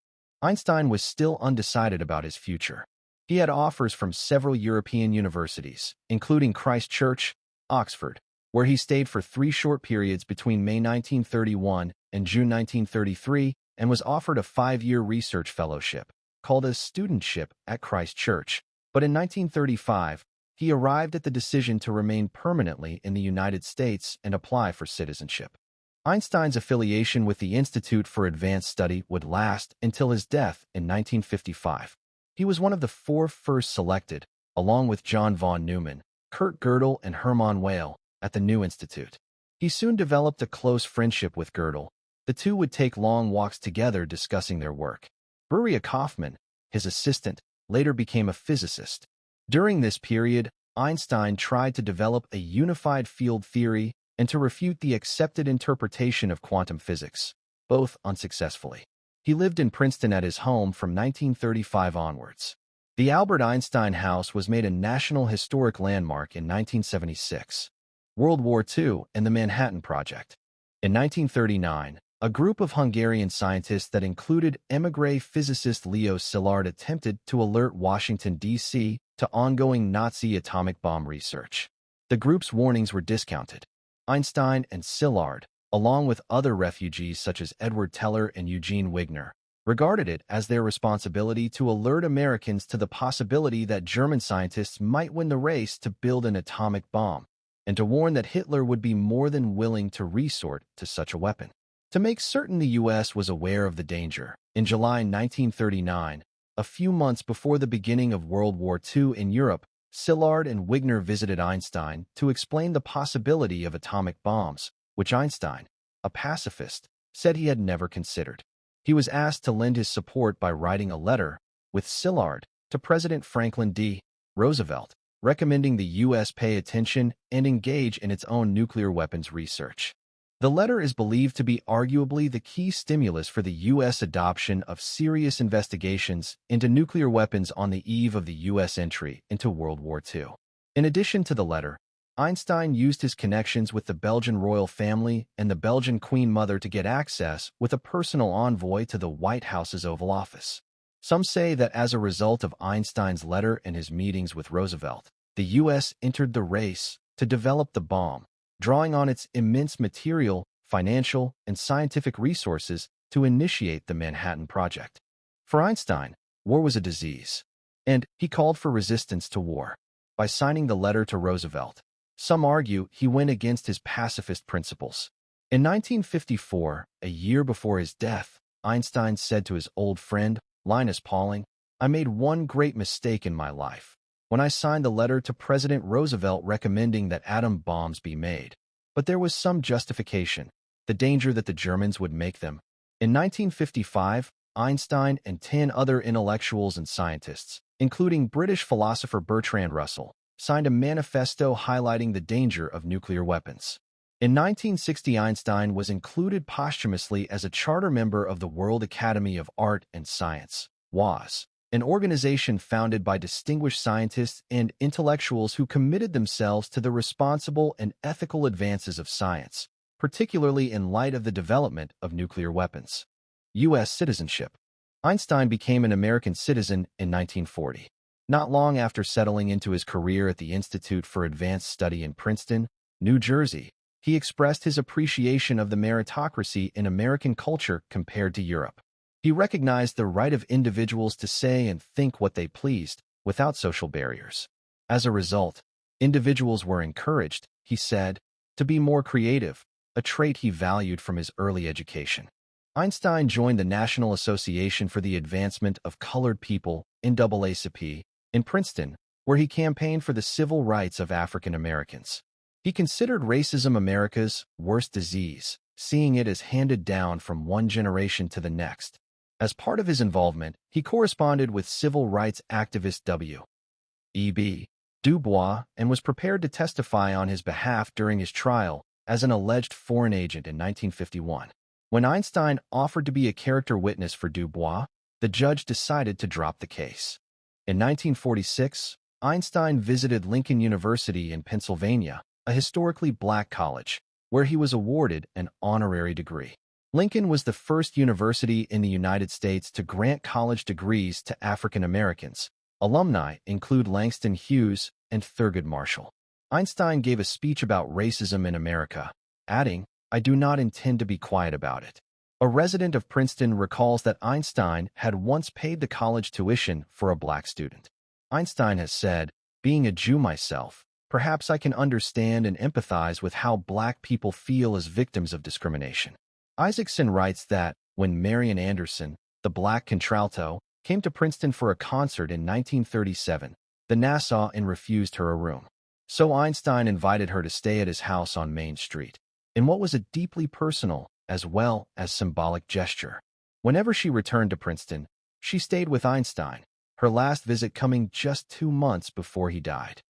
Einstein was still undecided about his future. He had offers from several European universities, including Christ Church, Oxford, where he stayed for 3 short periods between May 1931 and June 1933, and was offered a 5-year research fellowship, called a studentship at Christ Church. But in 1935, he arrived at the decision to remain permanently in the United States and apply for citizenship. Einstein's affiliation with the Institute for Advanced Study would last until his death in 1955. He was one of the 4 first selected, along with John von Neumann, Kurt Gödel, and Hermann Weyl, at the new institute. He soon developed a close friendship with Gödel. The two would take long walks together discussing their work. Bruria Kaufmann, his assistant, later became a physicist. During this period, Einstein tried to develop a unified field theory and to refute the accepted interpretation of quantum physics, both unsuccessfully. He lived in Princeton at his home from 1935 onwards. The Albert Einstein House was made a National Historic Landmark in 1976. World War II and the Manhattan Project. In 1939, a group of Hungarian scientists that included émigré physicist Leo Szilard attempted to alert Washington, D.C. to ongoing Nazi atomic bomb research. The group's warnings were discounted. Einstein and Szilard, along with other refugees such as Edward Teller and Eugene Wigner, regarded it as their responsibility to alert Americans to the possibility that German scientists might win the race to build an atomic bomb, and to warn that Hitler would be more than willing to resort to such a weapon. To make certain the U.S. was aware of the danger, in July 1939, a few months before the beginning of World War II in Europe, Szilard and Wigner visited Einstein to explain the possibility of atomic bombs, which Einstein, a pacifist, said he had never considered. He was asked to lend his support by writing a letter, with Szilard, to President Franklin D. Roosevelt, recommending the U.S. pay attention and engage in its own nuclear weapons research. The letter is believed to be arguably the key stimulus for the U.S. adoption of serious investigations into nuclear weapons on the eve of the U.S. entry into World War II. In addition to the letter, Einstein used his connections with the Belgian royal family and the Belgian Queen Mother to get access with a personal envoy to the White House's Oval Office. Some say that as a result of Einstein's letter and his meetings with Roosevelt, the U.S. entered the race to develop the bomb, drawing on its immense material, financial, and scientific resources to initiate the Manhattan Project. For Einstein, war was a disease, and he called for resistance to war. By signing the letter to Roosevelt, some argue he went against his pacifist principles. In 1954, a year before his death, Einstein said to his old friend, Linus Pauling, "I made one great mistake in my life when I signed the letter to President Roosevelt recommending that atom bombs be made. But there was some justification, the danger that the Germans would make them." In 1955, Einstein and 10 other intellectuals and scientists, including British philosopher Bertrand Russell, signed a manifesto highlighting the danger of nuclear weapons. In 1960, Einstein was included posthumously as a charter member of the World Academy of Art and Science, WAS, an organization founded by distinguished scientists and intellectuals who committed themselves to the responsible and ethical advances of science, particularly in light of the development of nuclear weapons. U.S. citizenship. Einstein became an American citizen in 1940. Not long after settling into his career at the Institute for Advanced Study in Princeton, New Jersey, he expressed his appreciation of the meritocracy in American culture compared to Europe. He recognized the right of individuals to say and think what they pleased, without social barriers. As a result, individuals were encouraged, he said, to be more creative, a trait he valued from his early education. Einstein joined the National Association for the Advancement of Colored People, NAACP, in Princeton, where he campaigned for the civil rights of African Americans. He considered racism America's worst disease, seeing it as handed down from one generation to the next. As part of his involvement, he corresponded with civil rights activist W.E.B. Du Bois and was prepared to testify on his behalf during his trial as an alleged foreign agent in 1951. When Einstein offered to be a character witness for Du Bois, the judge decided to drop the case. In 1946, Einstein visited Lincoln University in Pennsylvania, a historically black college, where he was awarded an honorary degree. Lincoln was the first university in the United States to grant college degrees to African Americans. Alumni include Langston Hughes and Thurgood Marshall. Einstein gave a speech about racism in America, adding, "I do not intend to be quiet about it." A resident of Princeton recalls that Einstein had once paid the college tuition for a black student. Einstein has said, "Being a Jew myself, perhaps I can understand and empathize with how black people feel as victims of discrimination." Isaacson writes that when Marian Anderson, the black contralto, came to Princeton for a concert in 1937, the Nassau Inn refused her a room. So Einstein invited her to stay at his house on Main Street, in what was a deeply personal as well as symbolic gesture. Whenever she returned to Princeton, she stayed with Einstein, her last visit coming just 2 months before he died.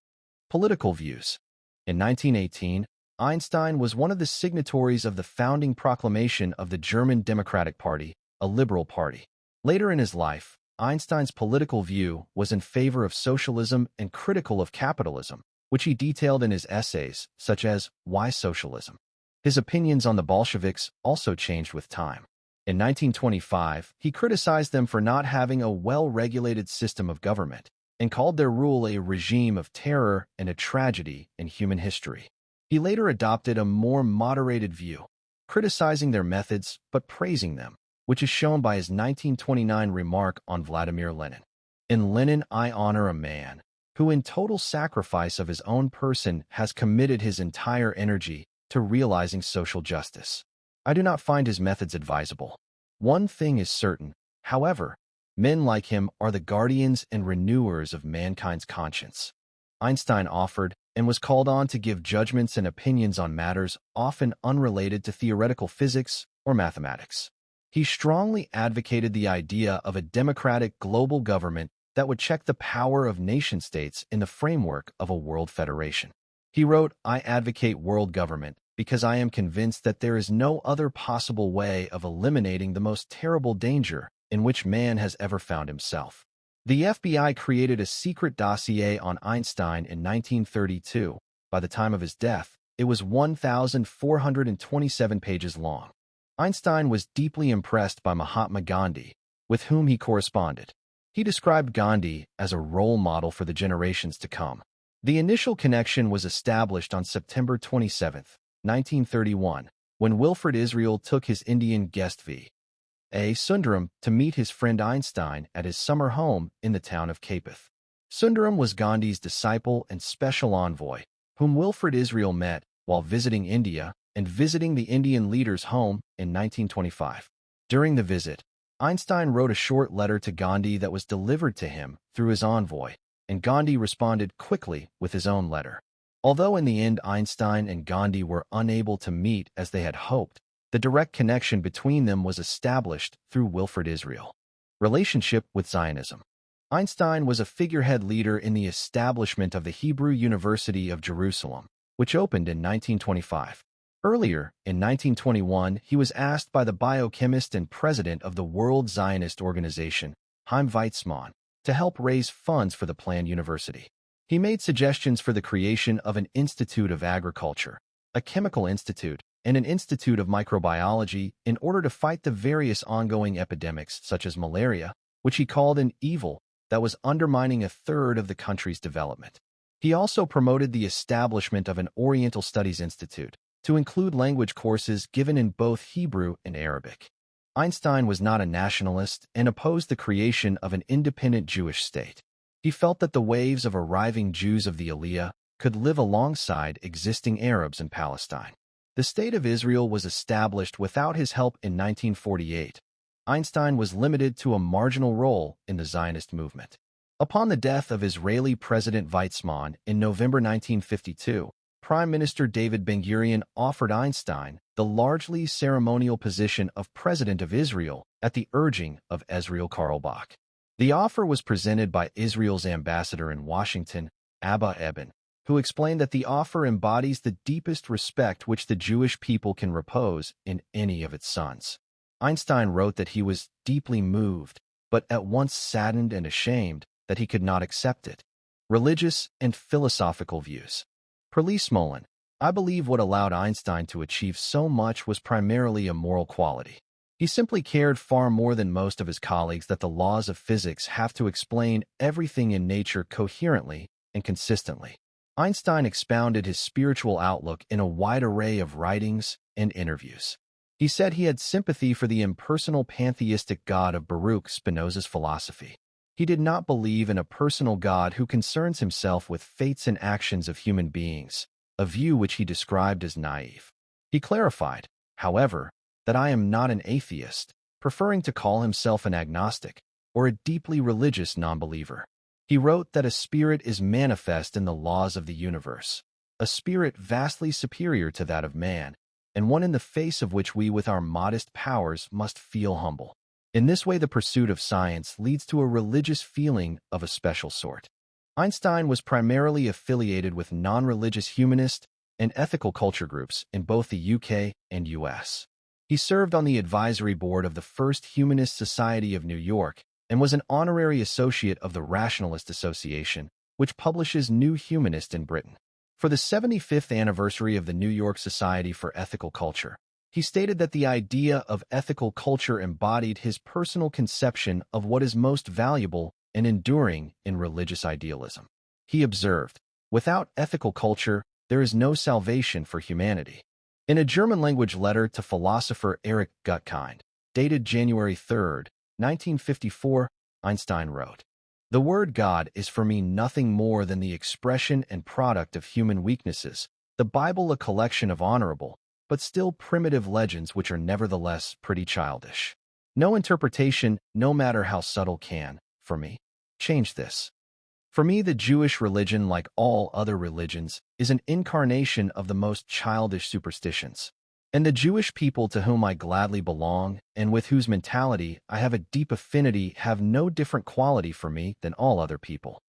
Political views. In 1918, Einstein was one of the signatories of the founding proclamation of the German Democratic Party, a liberal party. Later in his life, Einstein's political view was in favor of socialism and critical of capitalism, which he detailed in his essays, such as Why Socialism? His opinions on the Bolsheviks also changed with time. In 1925, he criticized them for not having a well-regulated system of government and called their rule a regime of terror and a tragedy in human history. He later adopted a more moderated view, criticizing their methods but praising them, which is shown by his 1929 remark on Vladimir Lenin. In Lenin, I honor a man who in total sacrifice of his own person has committed his entire energy to realizing social justice. I do not find his methods advisable. One thing is certain, however, men like him are the guardians and renewers of mankind's conscience. Einstein offered and was called on to give judgments and opinions on matters often unrelated to theoretical physics or mathematics. He strongly advocated the idea of a democratic global government that would check the power of nation-states in the framework of a world federation. He wrote, I advocate world government because I am convinced that there is no other possible way of eliminating the most terrible danger in which man has ever found himself. The FBI created a secret dossier on Einstein in 1932. By the time of his death, it was 1,427 pages long. Einstein was deeply impressed by Mahatma Gandhi, with whom he corresponded. He described Gandhi as a role model for the generations to come. The initial connection was established on September 27, 1931, when Wilfred Israel took his Indian guest V.A. Sundaram to meet his friend Einstein at his summer home in the town of Kapith. Sundaram was Gandhi's disciple and special envoy, whom Wilfred Israel met while visiting India and visiting the Indian leader's home in 1925. During the visit, Einstein wrote a short letter to Gandhi that was delivered to him through his envoy, and Gandhi responded quickly with his own letter. Although in the end Einstein and Gandhi were unable to meet as they had hoped, the direct connection between them was established through Wilfred Israel. Relationship with Zionism. Einstein was a figurehead leader in the establishment of the Hebrew University of Jerusalem, which opened in 1925. Earlier, in 1921, he was asked by the biochemist and president of the World Zionist Organization, Chaim Weizmann, to help raise funds for the planned university. He made suggestions for the creation of an Institute of Agriculture, a chemical institute, and an institute of microbiology in order to fight the various ongoing epidemics such as malaria, which he called an evil that was undermining a third of the country's development. He also promoted the establishment of an Oriental Studies Institute to include language courses given in both Hebrew and Arabic. Einstein was not a nationalist and opposed the creation of an independent Jewish state. He felt that the waves of arriving Jews of the Aliyah could live alongside existing Arabs in Palestine. The State of Israel was established without his help in 1948. Einstein was limited to a marginal role in the Zionist movement. Upon the death of Israeli President Weizmann in November 1952, Prime Minister David Ben-Gurion offered Einstein the largely ceremonial position of President of Israel at the urging of Israel Carlebach. The offer was presented by Israel's ambassador in Washington, Abba Eban, who explained that the offer embodies the deepest respect which the Jewish people can repose in any of its sons. Einstein wrote that he was deeply moved, but at once saddened and ashamed that he could not accept it. Religious and philosophical views. Perlis Molin, I believe what allowed Einstein to achieve so much was primarily a moral quality. He simply cared far more than most of his colleagues that the laws of physics have to explain everything in nature coherently and consistently. Einstein expounded his spiritual outlook in a wide array of writings and interviews. He said he had sympathy for the impersonal pantheistic God of Baruch Spinoza's philosophy. He did not believe in a personal God who concerns himself with fates and actions of human beings, a view which he described as naive. He clarified, however, that I am not an atheist, preferring to call himself an agnostic, or a deeply religious non-believer. He wrote that a spirit is manifest in the laws of the universe, a spirit vastly superior to that of man, and one in the face of which we with our modest powers must feel humble. In this way, the pursuit of science leads to a religious feeling of a special sort. Einstein was primarily affiliated with non-religious humanist and ethical culture groups in both the UK and US. He served on the advisory board of the First Humanist Society of New York and was an honorary associate of the Rationalist Association, which publishes New Humanist in Britain. For the 75th anniversary of the New York Society for Ethical Culture, he stated that the idea of ethical culture embodied his personal conception of what is most valuable and enduring in religious idealism. He observed, "Without ethical culture, there is no salvation for humanity." In a German-language letter to philosopher Erich Gutkind, dated January 3, 1954, Einstein wrote, "The word God is for me nothing more than the expression and product of human weaknesses, the Bible a collection of honorable, but still primitive legends which are nevertheless pretty childish. No interpretation, no matter how subtle can, for me, change this. For me, the Jewish religion, like all other religions, is an incarnation of the most childish superstitions. And the Jewish people to whom I gladly belong and with whose mentality I have a deep affinity have no different quality for me than all other people.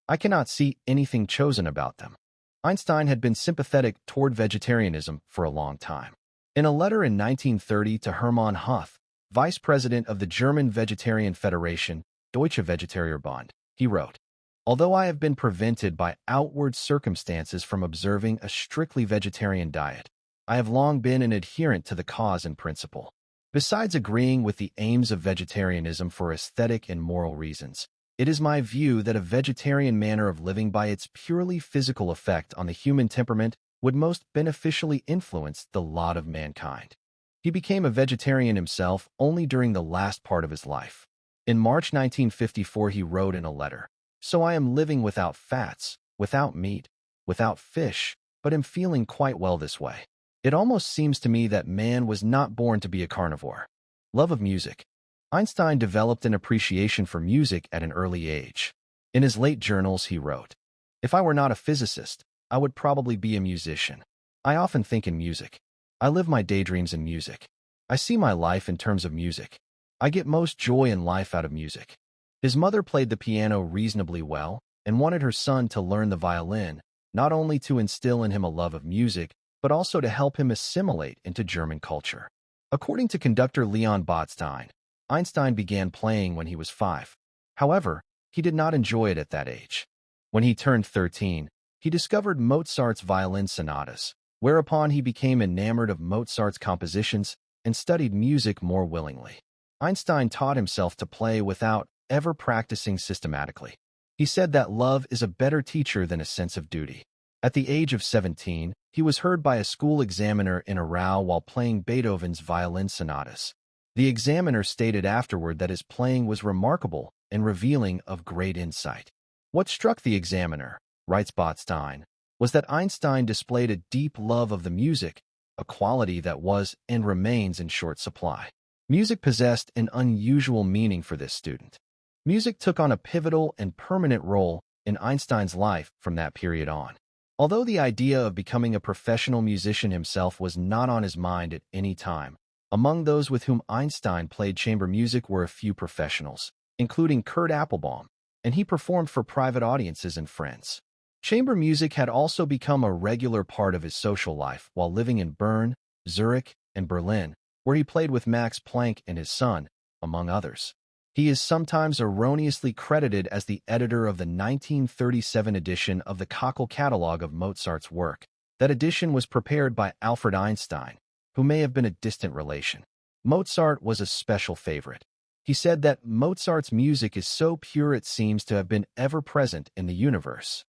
I cannot see anything chosen about them." Einstein had been sympathetic toward vegetarianism for a long time. In a letter in 1930 to Hermann Huth, vice president of the German Vegetarian Federation, Deutsche Vegetarierbund, he wrote, "Although I have been prevented by outward circumstances from observing a strictly vegetarian diet, I have long been an adherent to the cause and principle. Besides agreeing with the aims of vegetarianism for aesthetic and moral reasons, it is my view that a vegetarian manner of living by its purely physical effect on the human temperament would most beneficially influence the lot of mankind." He became a vegetarian himself only during the last part of his life. In March 1954, he wrote in a letter, "So I am living without fats, without meat, without fish, but am feeling quite well this way. It almost seems to me that man was not born to be a carnivore." Love of music. Einstein developed an appreciation for music at an early age. In his late journals, he wrote, "If I were not a physicist, I would probably be a musician. I often think in music. I live my daydreams in music. I see my life in terms of music. I get most joy in life out of music." His mother played the piano reasonably well and wanted her son to learn the violin, not only to instill in him a love of music, but also to help him assimilate into German culture. According to conductor Leon Botstein, Einstein began playing when he was 5. However, he did not enjoy it at that age. When he turned 13, he discovered Mozart's violin sonatas, whereupon he became enamored of Mozart's compositions and studied music more willingly. Einstein taught himself to play without ever practicing systematically. He said that love is a better teacher than a sense of duty. At the age of 17, he was heard by a school examiner in a row while playing Beethoven's violin sonatas. The examiner stated afterward that his playing was remarkable and revealing of great insight. What struck the examiner, writes Botstein, was that Einstein displayed a deep love of the music, a quality that was and remains in short supply. Music possessed an unusual meaning for this student. Music took on a pivotal and permanent role in Einstein's life from that period on. Although the idea of becoming a professional musician himself was not on his mind at any time, among those with whom Einstein played chamber music were a few professionals, including Kurt Applebaum, and he performed for private audiences and friends. Chamber music had also become a regular part of his social life while living in Bern, Zurich, and Berlin, where he played with Max Planck and his son, among others. He is sometimes erroneously credited as the editor of the 1937 edition of the Köchel Catalogue of Mozart's work. That edition was prepared by Alfred Einstein, who may have been a distant relation. Mozart was a special favorite. He said that Mozart's music is so pure it seems to have been ever present in the universe.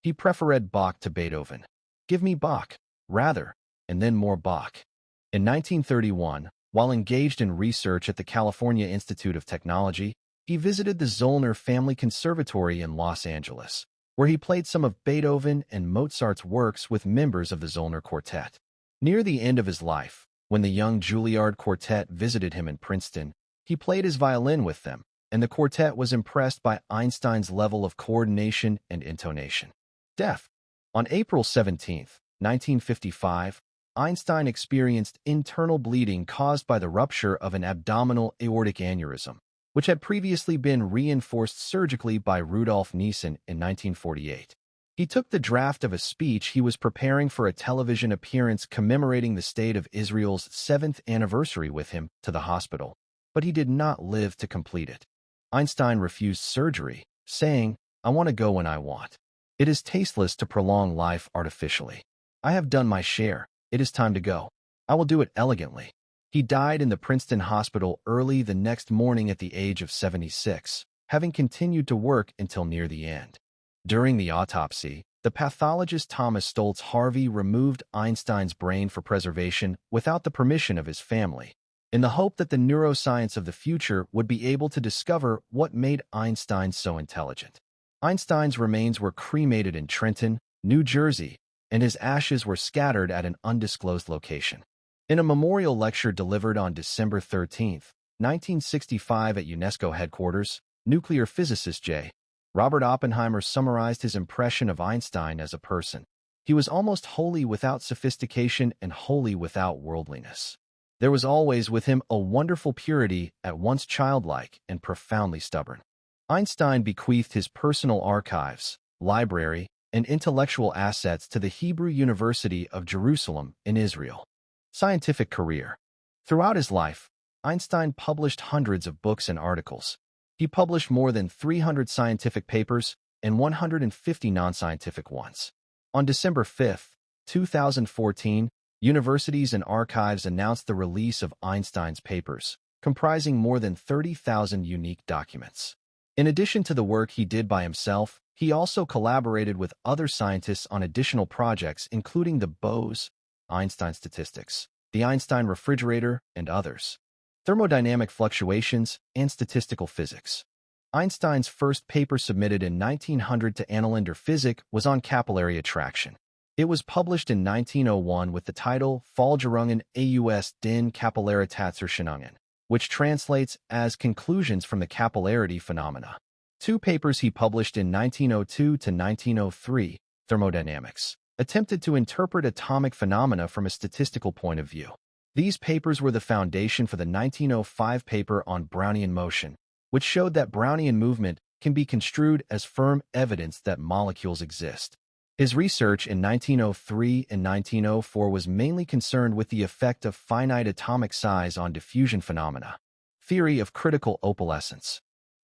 He preferred Bach to Beethoven. Give me Bach, rather, and then more Bach. In 1931, while engaged in research at the California Institute of Technology, he visited the Zollner Family Conservatory in Los Angeles, where he played some of Beethoven and Mozart's works with members of the Zollner Quartet. Near the end of his life, when the young Juilliard Quartet visited him in Princeton, he played his violin with them, and the quartet was impressed by Einstein's level of coordination and intonation. Death. On April 17, 1955, Einstein experienced internal bleeding caused by the rupture of an abdominal aortic aneurysm, which had previously been reinforced surgically by Rudolf Nissen in 1948. He took the draft of a speech he was preparing for a television appearance commemorating the State of Israel's 7th anniversary with him to the hospital, but he did not live to complete it. Einstein refused surgery, saying, "I want to go when I want. It is tasteless to prolong life artificially. I have done my share. It is time to go. I will do it elegantly." He died in the Princeton hospital early the next morning at the age of 76, having continued to work until near the end. During the autopsy, the pathologist Thomas Stoltz Harvey removed Einstein's brain for preservation without the permission of his family, in the hope that the neuroscience of the future would be able to discover what made Einstein so intelligent. Einstein's remains were cremated in Trenton, New Jersey, and his ashes were scattered at an undisclosed location. In a memorial lecture delivered on December 13, 1965 at UNESCO headquarters, nuclear physicist J. Robert Oppenheimer summarized his impression of Einstein as a person. He was almost wholly without sophistication and wholly without worldliness. There was always with him a wonderful purity, at once childlike and profoundly stubborn. Einstein bequeathed his personal archives, library, and intellectual assets to the Hebrew University of Jerusalem in Israel. Scientific career. Throughout his life, Einstein published hundreds of books and articles. He published more than 300 scientific papers and 150 non-scientific ones. On December 5, 2014, universities and archives announced the release of Einstein's papers, comprising more than 30,000 unique documents. In addition to the work he did by himself, he also collaborated with other scientists on additional projects including the Bose, Einstein statistics, the Einstein refrigerator, and others. Thermodynamic fluctuations, and statistical physics. Einstein's first paper submitted in 1900 to Annalender Physik was on capillary attraction. It was published in 1901 with the title Folgerungen aus den Kapillaritätserscheinungen, which translates as Conclusions from the Capillarity Phenomena. Two papers he published in 1902 to 1903, Thermodynamics, attempted to interpret atomic phenomena from a statistical point of view. These papers were the foundation for the 1905 paper on Brownian motion, which showed that Brownian movement can be construed as firm evidence that molecules exist. His research in 1903 and 1904 was mainly concerned with the effect of finite atomic size on diffusion phenomena. Theory of critical opalescence.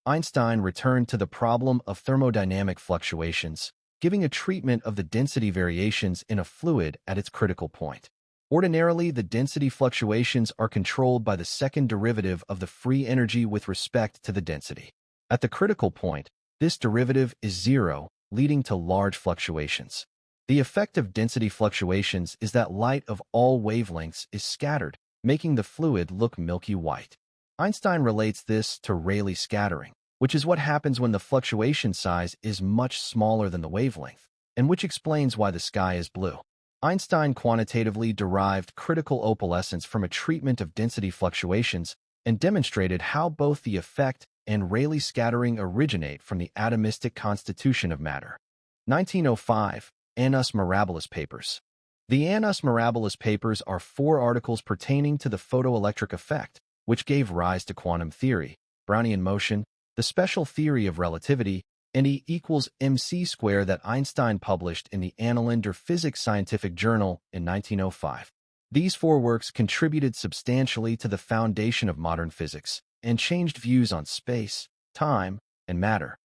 Einstein returned to the problem of thermodynamic fluctuations, giving a treatment of the density variations in a fluid at its critical point. Ordinarily, the density fluctuations are controlled by the second derivative of the free energy with respect to the density. At the critical point, this derivative is zero, leading to large fluctuations. The effect of density fluctuations is that light of all wavelengths is scattered, making the fluid look milky white. Einstein relates this to Rayleigh scattering, which is what happens when the fluctuation size is much smaller than the wavelength, and which explains why the sky is blue. Einstein quantitatively derived critical opalescence from a treatment of density fluctuations and demonstrated how both the effect and Rayleigh scattering originate from the atomistic constitution of matter. 1905, Annus Mirabilis Papers. The Annus Mirabilis Papers are 4 articles pertaining to the photoelectric effect, which gave rise to quantum theory, Brownian motion, the special theory of relativity, and E equals mc square that Einstein published in the Annalen der Physik Scientific Journal in 1905. These 4 works contributed substantially to the foundation of modern physics and changed views on space, time, and matter.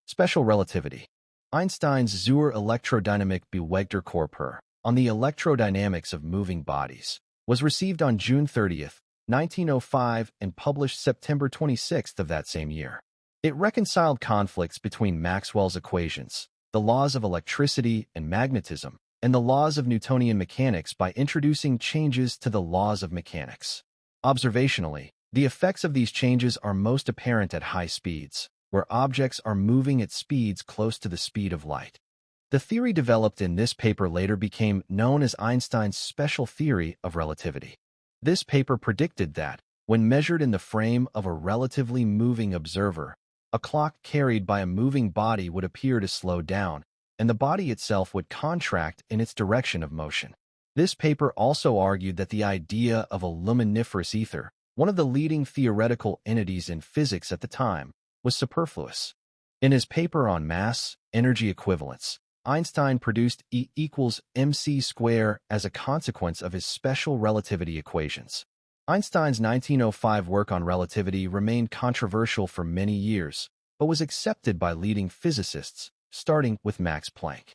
Special relativity. Einstein's Zur Elektrodynamik bewegter Körper, on the electrodynamics of moving bodies, was received on June 30, 1905 and published September 26 of that same year. It reconciled conflicts between Maxwell's equations, the laws of electricity and magnetism, and the laws of Newtonian mechanics by introducing changes to the laws of mechanics. Observationally, the effects of these changes are most apparent at high speeds, where objects are moving at speeds close to the speed of light. The theory developed in this paper later became known as Einstein's special theory of relativity. This paper predicted that, when measured in the frame of a relatively moving observer, a clock carried by a moving body would appear to slow down, and the body itself would contract in its direction of motion. This paper also argued that the idea of a luminiferous ether, one of the leading theoretical entities in physics at the time, was superfluous. In his paper on mass, energy equivalence, Einstein produced E equals mc square as a consequence of his special relativity equations. Einstein's 1905 work on relativity remained controversial for many years, but was accepted by leading physicists, starting with Max Planck.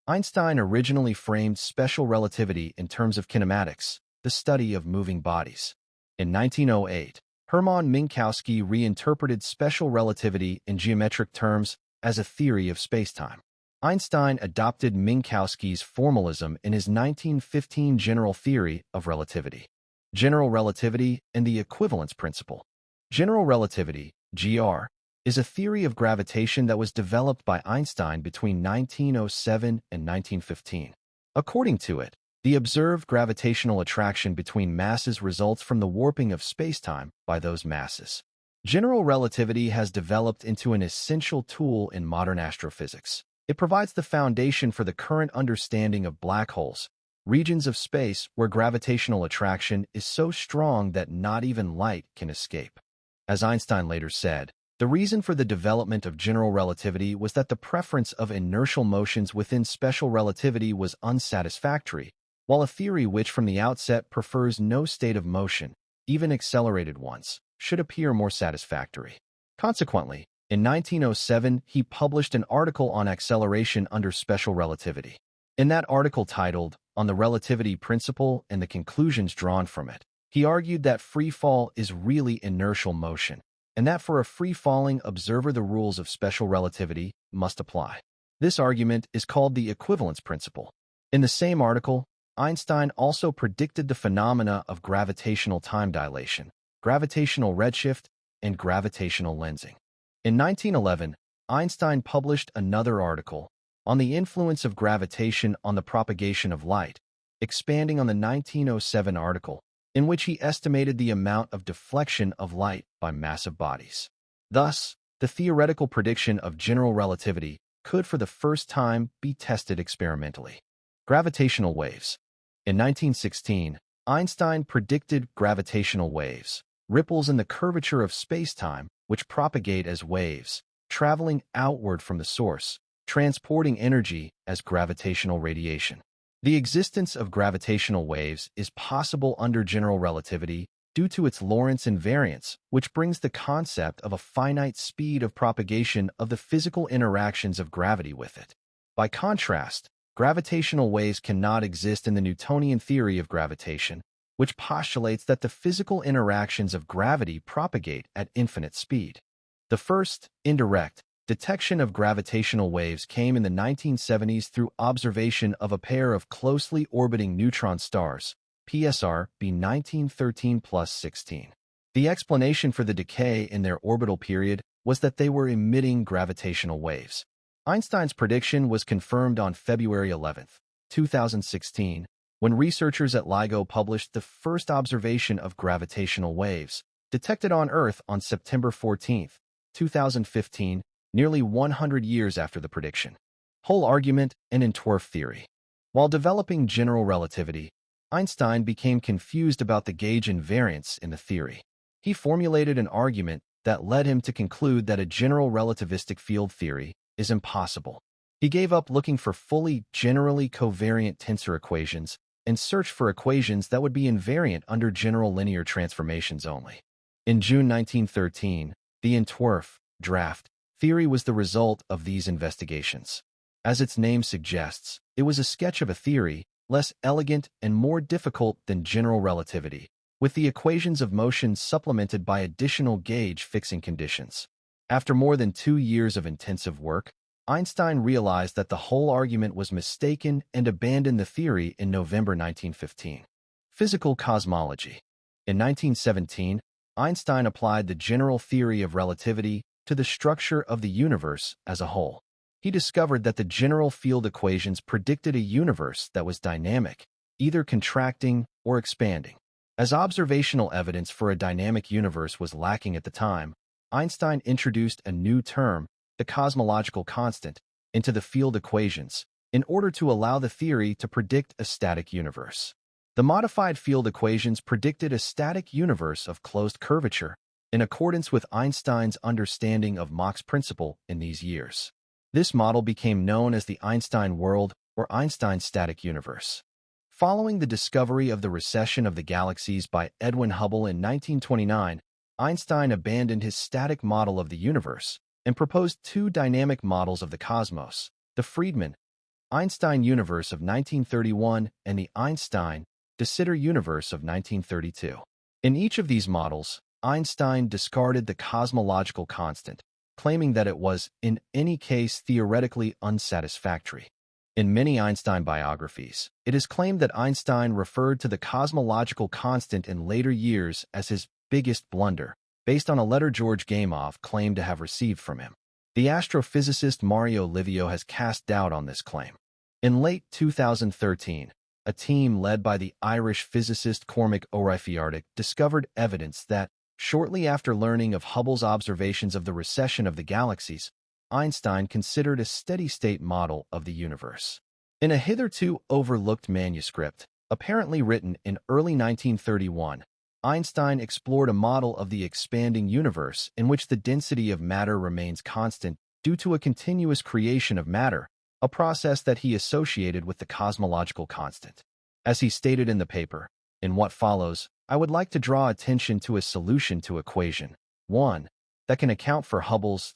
Einstein originally framed special relativity in terms of kinematics, the study of moving bodies. In 1908, Hermann Minkowski reinterpreted special relativity in geometric terms as a theory of spacetime. Einstein adopted Minkowski's formalism in his 1915 general theory of relativity. General relativity and the equivalence principle. General relativity, GR, is a theory of gravitation that was developed by Einstein between 1907 and 1915. According to it, the observed gravitational attraction between masses results from the warping of spacetime by those masses. General relativity has developed into an essential tool in modern astrophysics. It provides the foundation for the current understanding of black holes, regions of space where gravitational attraction is so strong that not even light can escape. As Einstein later said, the reason for the development of general relativity was that the preference of inertial motions within special relativity was unsatisfactory, while a theory which from the outset prefers no state of motion, even accelerated ones, should appear more satisfactory. Consequently, in 1907, he published an article on acceleration under special relativity. In that article titled, On the Relativity Principle and the Conclusions Drawn from It, he argued that free fall is really inertial motion, and that for a free-falling observer the rules of special relativity must apply. This argument is called the equivalence principle. In the same article, Einstein also predicted the phenomena of gravitational time dilation, gravitational redshift, and gravitational lensing. In 1911, Einstein published another article on the influence of gravitation on the propagation of light, expanding on the 1907 article, in which he estimated the amount of deflection of light by massive bodies. Thus, the theoretical prediction of general relativity could for the first time be tested experimentally. Gravitational waves. In 1916, Einstein predicted gravitational waves, ripples in the curvature of spacetime which propagate as waves, traveling outward from the source, transporting energy as gravitational radiation. The existence of gravitational waves is possible under general relativity due to its Lorentz invariance, which brings the concept of a finite speed of propagation of the physical interactions of gravity with it. By contrast, gravitational waves cannot exist in the Newtonian theory of gravitation, which postulates that the physical interactions of gravity propagate at infinite speed. The first, indirect, detection of gravitational waves came in the 1970s through observation of a pair of closely orbiting neutron stars, PSR B 1913+16. The explanation for the decay in their orbital period was that they were emitting gravitational waves. Einstein's prediction was confirmed on February 11, 2016, when researchers at LIGO published the first observation of gravitational waves, detected on Earth on September 14, 2015, nearly 100 years after the prediction. Whole argument and Entwerf theory. While developing general relativity, Einstein became confused about the gauge invariance in the theory. He formulated an argument that led him to conclude that a general relativistic field theory is impossible. He gave up looking for fully generally covariant tensor equations and searched for equations that would be invariant under general linear transformations only. In June 1913, the Entwerf draft theory was the result of these investigations. As its name suggests, it was a sketch of a theory, less elegant and more difficult than general relativity, with the equations of motion supplemented by additional gauge fixing conditions. After more than 2 years of intensive work, Einstein realized that the whole argument was mistaken and abandoned the theory in November 1915. Physical cosmology. In 1917, Einstein applied the general theory of relativity to the structure of the universe as a whole. He discovered that the general field equations predicted a universe that was dynamic, either contracting or expanding. As observational evidence for a dynamic universe was lacking at the time, Einstein introduced a new term, the cosmological constant, into the field equations in order to allow the theory to predict a static universe. The modified field equations predicted a static universe of closed curvature in accordance with Einstein's understanding of Mach's principle in these years. This model became known as the Einstein world or Einstein's static universe. Following the discovery of the recession of the galaxies by Edwin Hubble in 1929, Einstein abandoned his static model of the universe and proposed two dynamic models of the cosmos, the Friedmann-Einstein universe of 1931 and the Einstein-de Sitter universe of 1932. In each of these models, Einstein discarded the cosmological constant, claiming that it was, in any case, theoretically unsatisfactory. In many Einstein biographies, it is claimed that Einstein referred to the cosmological constant in later years as his biggest blunder, based on a letter George Gamow claimed to have received from him. The astrophysicist Mario Livio has cast doubt on this claim. In late 2013, a team led by the Irish physicist Cormac O'Reilly discovered evidence that, shortly after learning of Hubble's observations of the recession of the galaxies, Einstein considered a steady-state model of the universe. In a hitherto overlooked manuscript, apparently written in early 1931, Einstein explored a model of the expanding universe in which the density of matter remains constant due to a continuous creation of matter, a process that he associated with the cosmological constant. As he stated in the paper, in what follows, I would like to draw attention to a solution to equation 1 that can account for Hubble's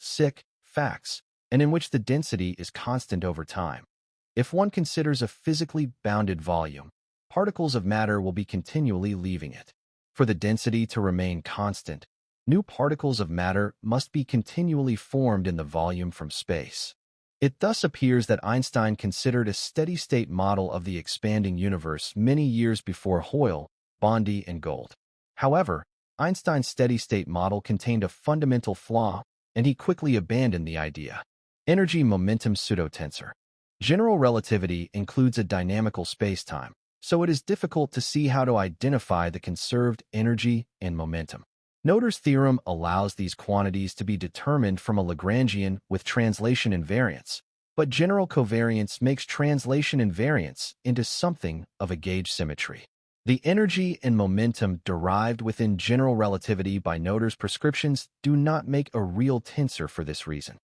facts, and in which the density is constant over time. If one considers a physically bounded volume, particles of matter will be continually leaving it. For the density to remain constant, new particles of matter must be continually formed in the volume from space. It thus appears that Einstein considered a steady-state model of the expanding universe many years before Hoyle, Bondi, and Gould. However, Einstein's steady-state model contained a fundamental flaw, and he quickly abandoned the idea. Energy-momentum pseudotensor. General relativity includes a dynamical spacetime, so it is difficult to see how to identify the conserved energy and momentum. Noether's theorem allows these quantities to be determined from a Lagrangian with translation invariance, but general covariance makes translation invariance into something of a gauge symmetry. The energy and momentum derived within general relativity by Noether's prescriptions do not make a real tensor for this reason.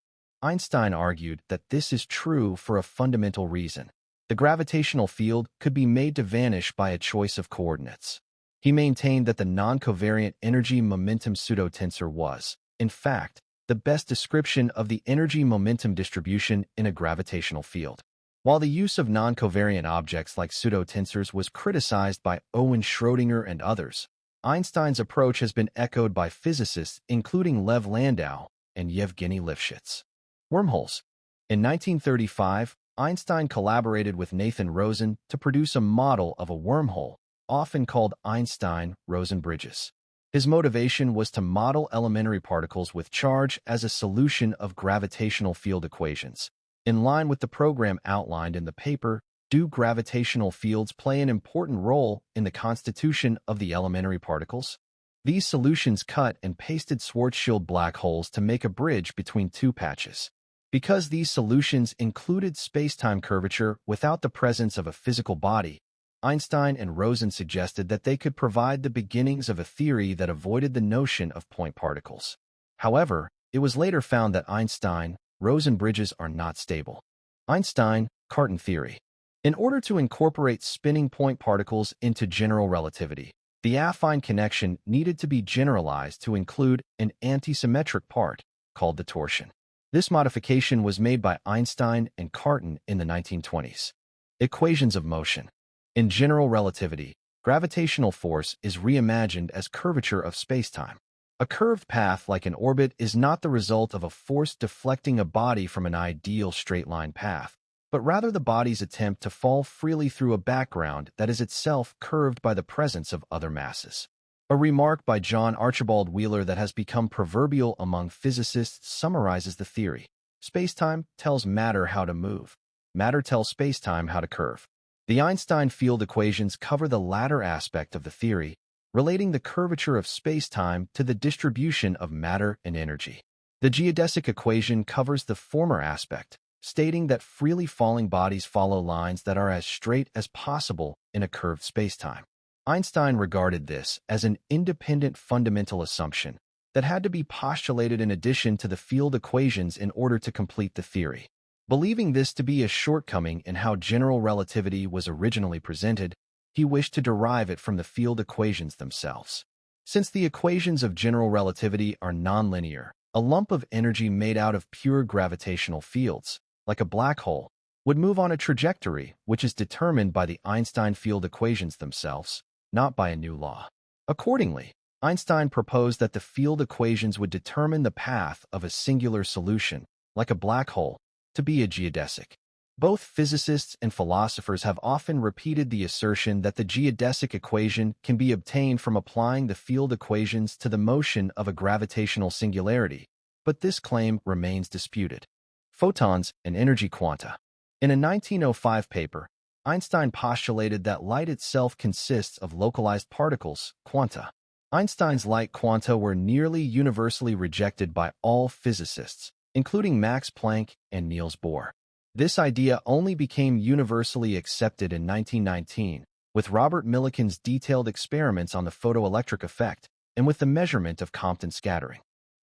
Einstein argued that this is true for a fundamental reason. The gravitational field could be made to vanish by a choice of coordinates. He maintained that the non-covariant energy-momentum pseudotensor was, in fact, the best description of the energy-momentum distribution in a gravitational field. While the use of non-covariant objects like pseudotensors was criticized by Owen Schrödinger and others, Einstein's approach has been echoed by physicists including Lev Landau and Yevgeny Lifshitz. Wormholes. In 1935, Einstein collaborated with Nathan Rosen to produce a model of a wormhole, often called Einstein-Rosen bridges. His motivation was to model elementary particles with charge as a solution of gravitational field equations. In line with the program outlined in the paper, do gravitational fields play an important role in the constitution of the elementary particles? These solutions cut and pasted Schwarzschild black holes to make a bridge between two patches. Because these solutions included spacetime curvature without the presence of a physical body, Einstein and Rosen suggested that they could provide the beginnings of a theory that avoided the notion of point particles. However, it was later found that Einstein-Rosen bridges are not stable. Einstein-Cartan theory. In order to incorporate spinning point particles into general relativity, the affine connection needed to be generalized to include an antisymmetric part, called the torsion. This modification was made by Einstein and Cartan in the 1920s. Equations of motion. In general relativity, gravitational force is reimagined as curvature of spacetime. A curved path like an orbit is not the result of a force deflecting a body from an ideal straight-line path, but rather the body's attempt to fall freely through a background that is itself curved by the presence of other masses. A remark by John Archibald Wheeler that has become proverbial among physicists summarizes the theory. Spacetime tells matter how to move. Matter tells spacetime how to curve. The Einstein field equations cover the latter aspect of the theory, relating the curvature of spacetime to the distribution of matter and energy. The geodesic equation covers the former aspect, stating that freely falling bodies follow lines that are as straight as possible in a curved spacetime. Einstein regarded this as an independent fundamental assumption that had to be postulated in addition to the field equations in order to complete the theory. Believing this to be a shortcoming in how general relativity was originally presented, he wished to derive it from the field equations themselves. Since the equations of general relativity are nonlinear, a lump of energy made out of pure gravitational fields, like a black hole, would move on a trajectory which is determined by the Einstein field equations themselves, not by a new law. Accordingly, Einstein proposed that the field equations would determine the path of a singular solution, like a black hole, to be a geodesic. Both physicists and philosophers have often repeated the assertion that the geodesic equation can be obtained from applying the field equations to the motion of a gravitational singularity, but this claim remains disputed. Photons and energy quanta. In a 1905 paper, Einstein postulated that light itself consists of localized particles, quanta. Einstein's light quanta were nearly universally rejected by all physicists, including Max Planck and Niels Bohr. This idea only became universally accepted in 1919, with Robert Millikan's detailed experiments on the photoelectric effect and with the measurement of Compton scattering.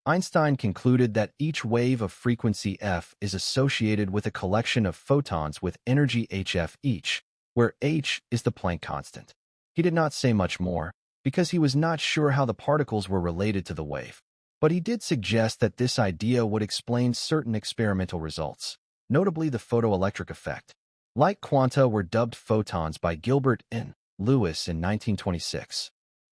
Einstein concluded that each wave of frequency f is associated with a collection of photons with energy hf each, where h is the Planck constant. He did not say much more, because he was not sure how the particles were related to the wave. But he did suggest that this idea would explain certain experimental results, notably the photoelectric effect. Light quanta were dubbed photons by Gilbert N. Lewis in 1926.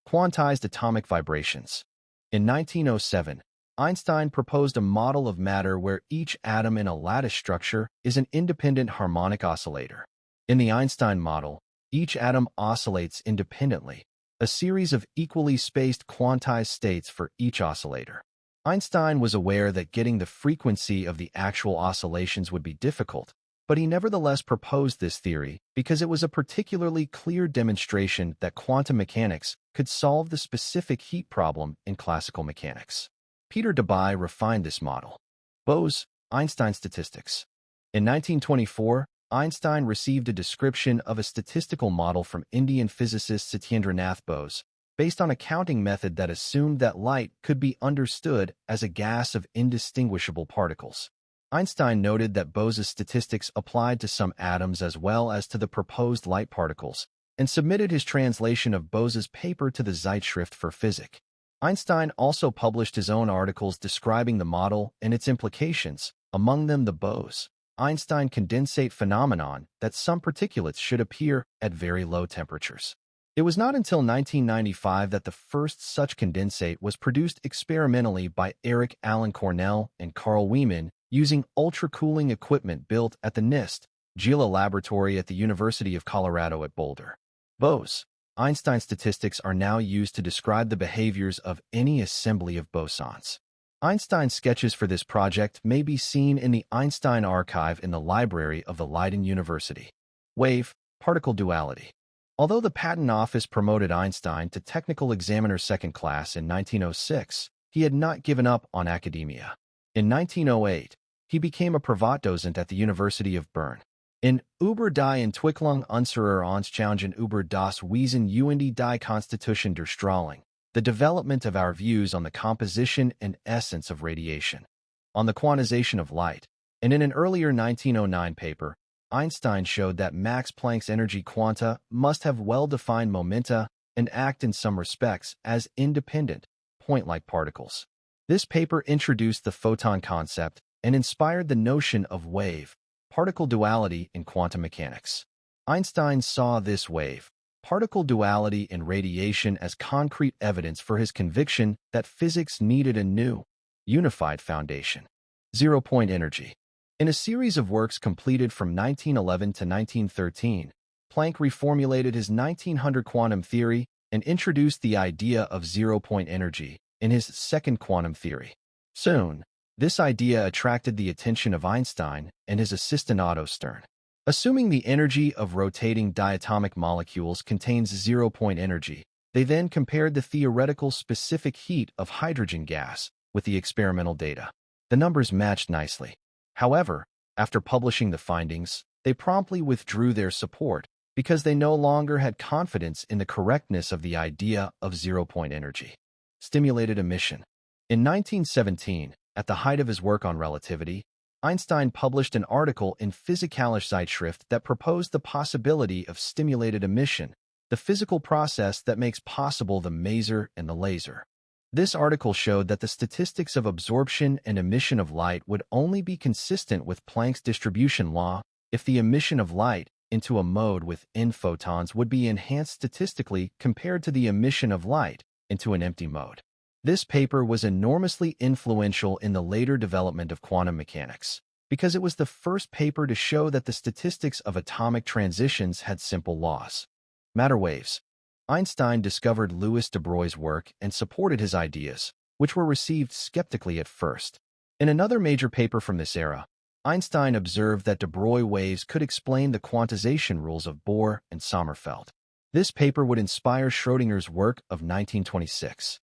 Quantized atomic vibrations. In 1907, Einstein proposed a model of matter where each atom in a lattice structure is an independent harmonic oscillator. In the Einstein model, each atom oscillates independently, a series of equally spaced quantized states for each oscillator. Einstein was aware that getting the frequency of the actual oscillations would be difficult, but he nevertheless proposed this theory because it was a particularly clear demonstration that quantum mechanics could solve the specific heat problem in classical mechanics. Peter Debye refined this model. Bose-Einstein statistics. In 1924, Einstein received a description of a statistical model from Indian physicist Satyendranath Bose, based on a counting method that assumed that light could be understood as a gas of indistinguishable particles. Einstein noted that Bose's statistics applied to some atoms as well as to the proposed light particles, and submitted his translation of Bose's paper to the Zeitschrift für Physik. Einstein also published his own articles describing the model and its implications, among them the Bose-Einstein condensate phenomenon that some particulates should appear at very low temperatures. It was not until 1995 that the first such condensate was produced experimentally by Eric Allen Cornell and Carl Wieman using ultra-cooling equipment built at the NIST, GELA laboratory at the University of Colorado at Boulder. Bose-Einstein statistics are now used to describe the behaviors of any assembly of bosons. Einstein's sketches for this project may be seen in the Einstein archive in the library of the Leiden University. Wave-particle duality. Although the Patent Office promoted Einstein to Technical Examiner Second Class in 1906, he had not given up on academia. In 1908, he became a Privatdozent at the University of Bern. In Über die Entwicklung unserer Anschauungen über das Wesen und die Konstitution der Strahlung, the development of our views on the composition and essence of radiation, on the quantization of light, and in an earlier 1909 paper, Einstein showed that Max Planck's energy quanta must have well-defined momenta and act in some respects as independent, point-like particles. This paper introduced the photon concept and inspired the notion of wave-particle duality in quantum mechanics. Einstein saw this wave-particle duality in radiation as concrete evidence for his conviction that physics needed a new, unified foundation. Zero-point energy. In a series of works completed from 1911 to 1913, Planck reformulated his 1900 quantum theory and introduced the idea of zero-point energy in his second quantum theory. Soon, this idea attracted the attention of Einstein and his assistant Otto Stern. Assuming the energy of rotating diatomic molecules contains zero-point energy, they then compared the theoretical specific heat of hydrogen gas with the experimental data. The numbers matched nicely. However, after publishing the findings, they promptly withdrew their support because they no longer had confidence in the correctness of the idea of zero-point energy. Stimulated emission. In 1917, at the height of his work on relativity, Einstein published an article in Physikalische Zeitschrift that proposed the possibility of stimulated emission, the physical process that makes possible the maser and the laser. This article showed that the statistics of absorption and emission of light would only be consistent with Planck's distribution law if the emission of light into a mode with n photons would be enhanced statistically compared to the emission of light into an empty mode. This paper was enormously influential in the later development of quantum mechanics because it was the first paper to show that the statistics of atomic transitions had simple laws. Matter waves. Einstein discovered Louis de Broglie's work and supported his ideas, which were received skeptically at first. In another major paper from this era, Einstein observed that de Broglie waves could explain the quantization rules of Bohr and Sommerfeld. This paper would inspire Schrödinger's work of 1926.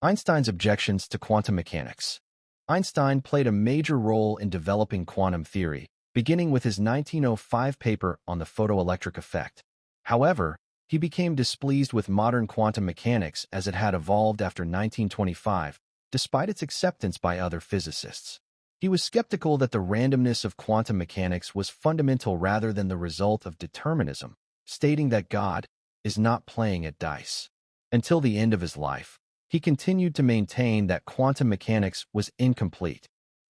Einstein's objections to quantum mechanics. Einstein played a major role in developing quantum theory, beginning with his 1905 paper on the photoelectric effect. However, he became displeased with modern quantum mechanics as it had evolved after 1925, despite its acceptance by other physicists. He was skeptical that the randomness of quantum mechanics was fundamental rather than the result of determinism, stating that God is not playing at dice. Until the end of his life, he continued to maintain that quantum mechanics was incomplete.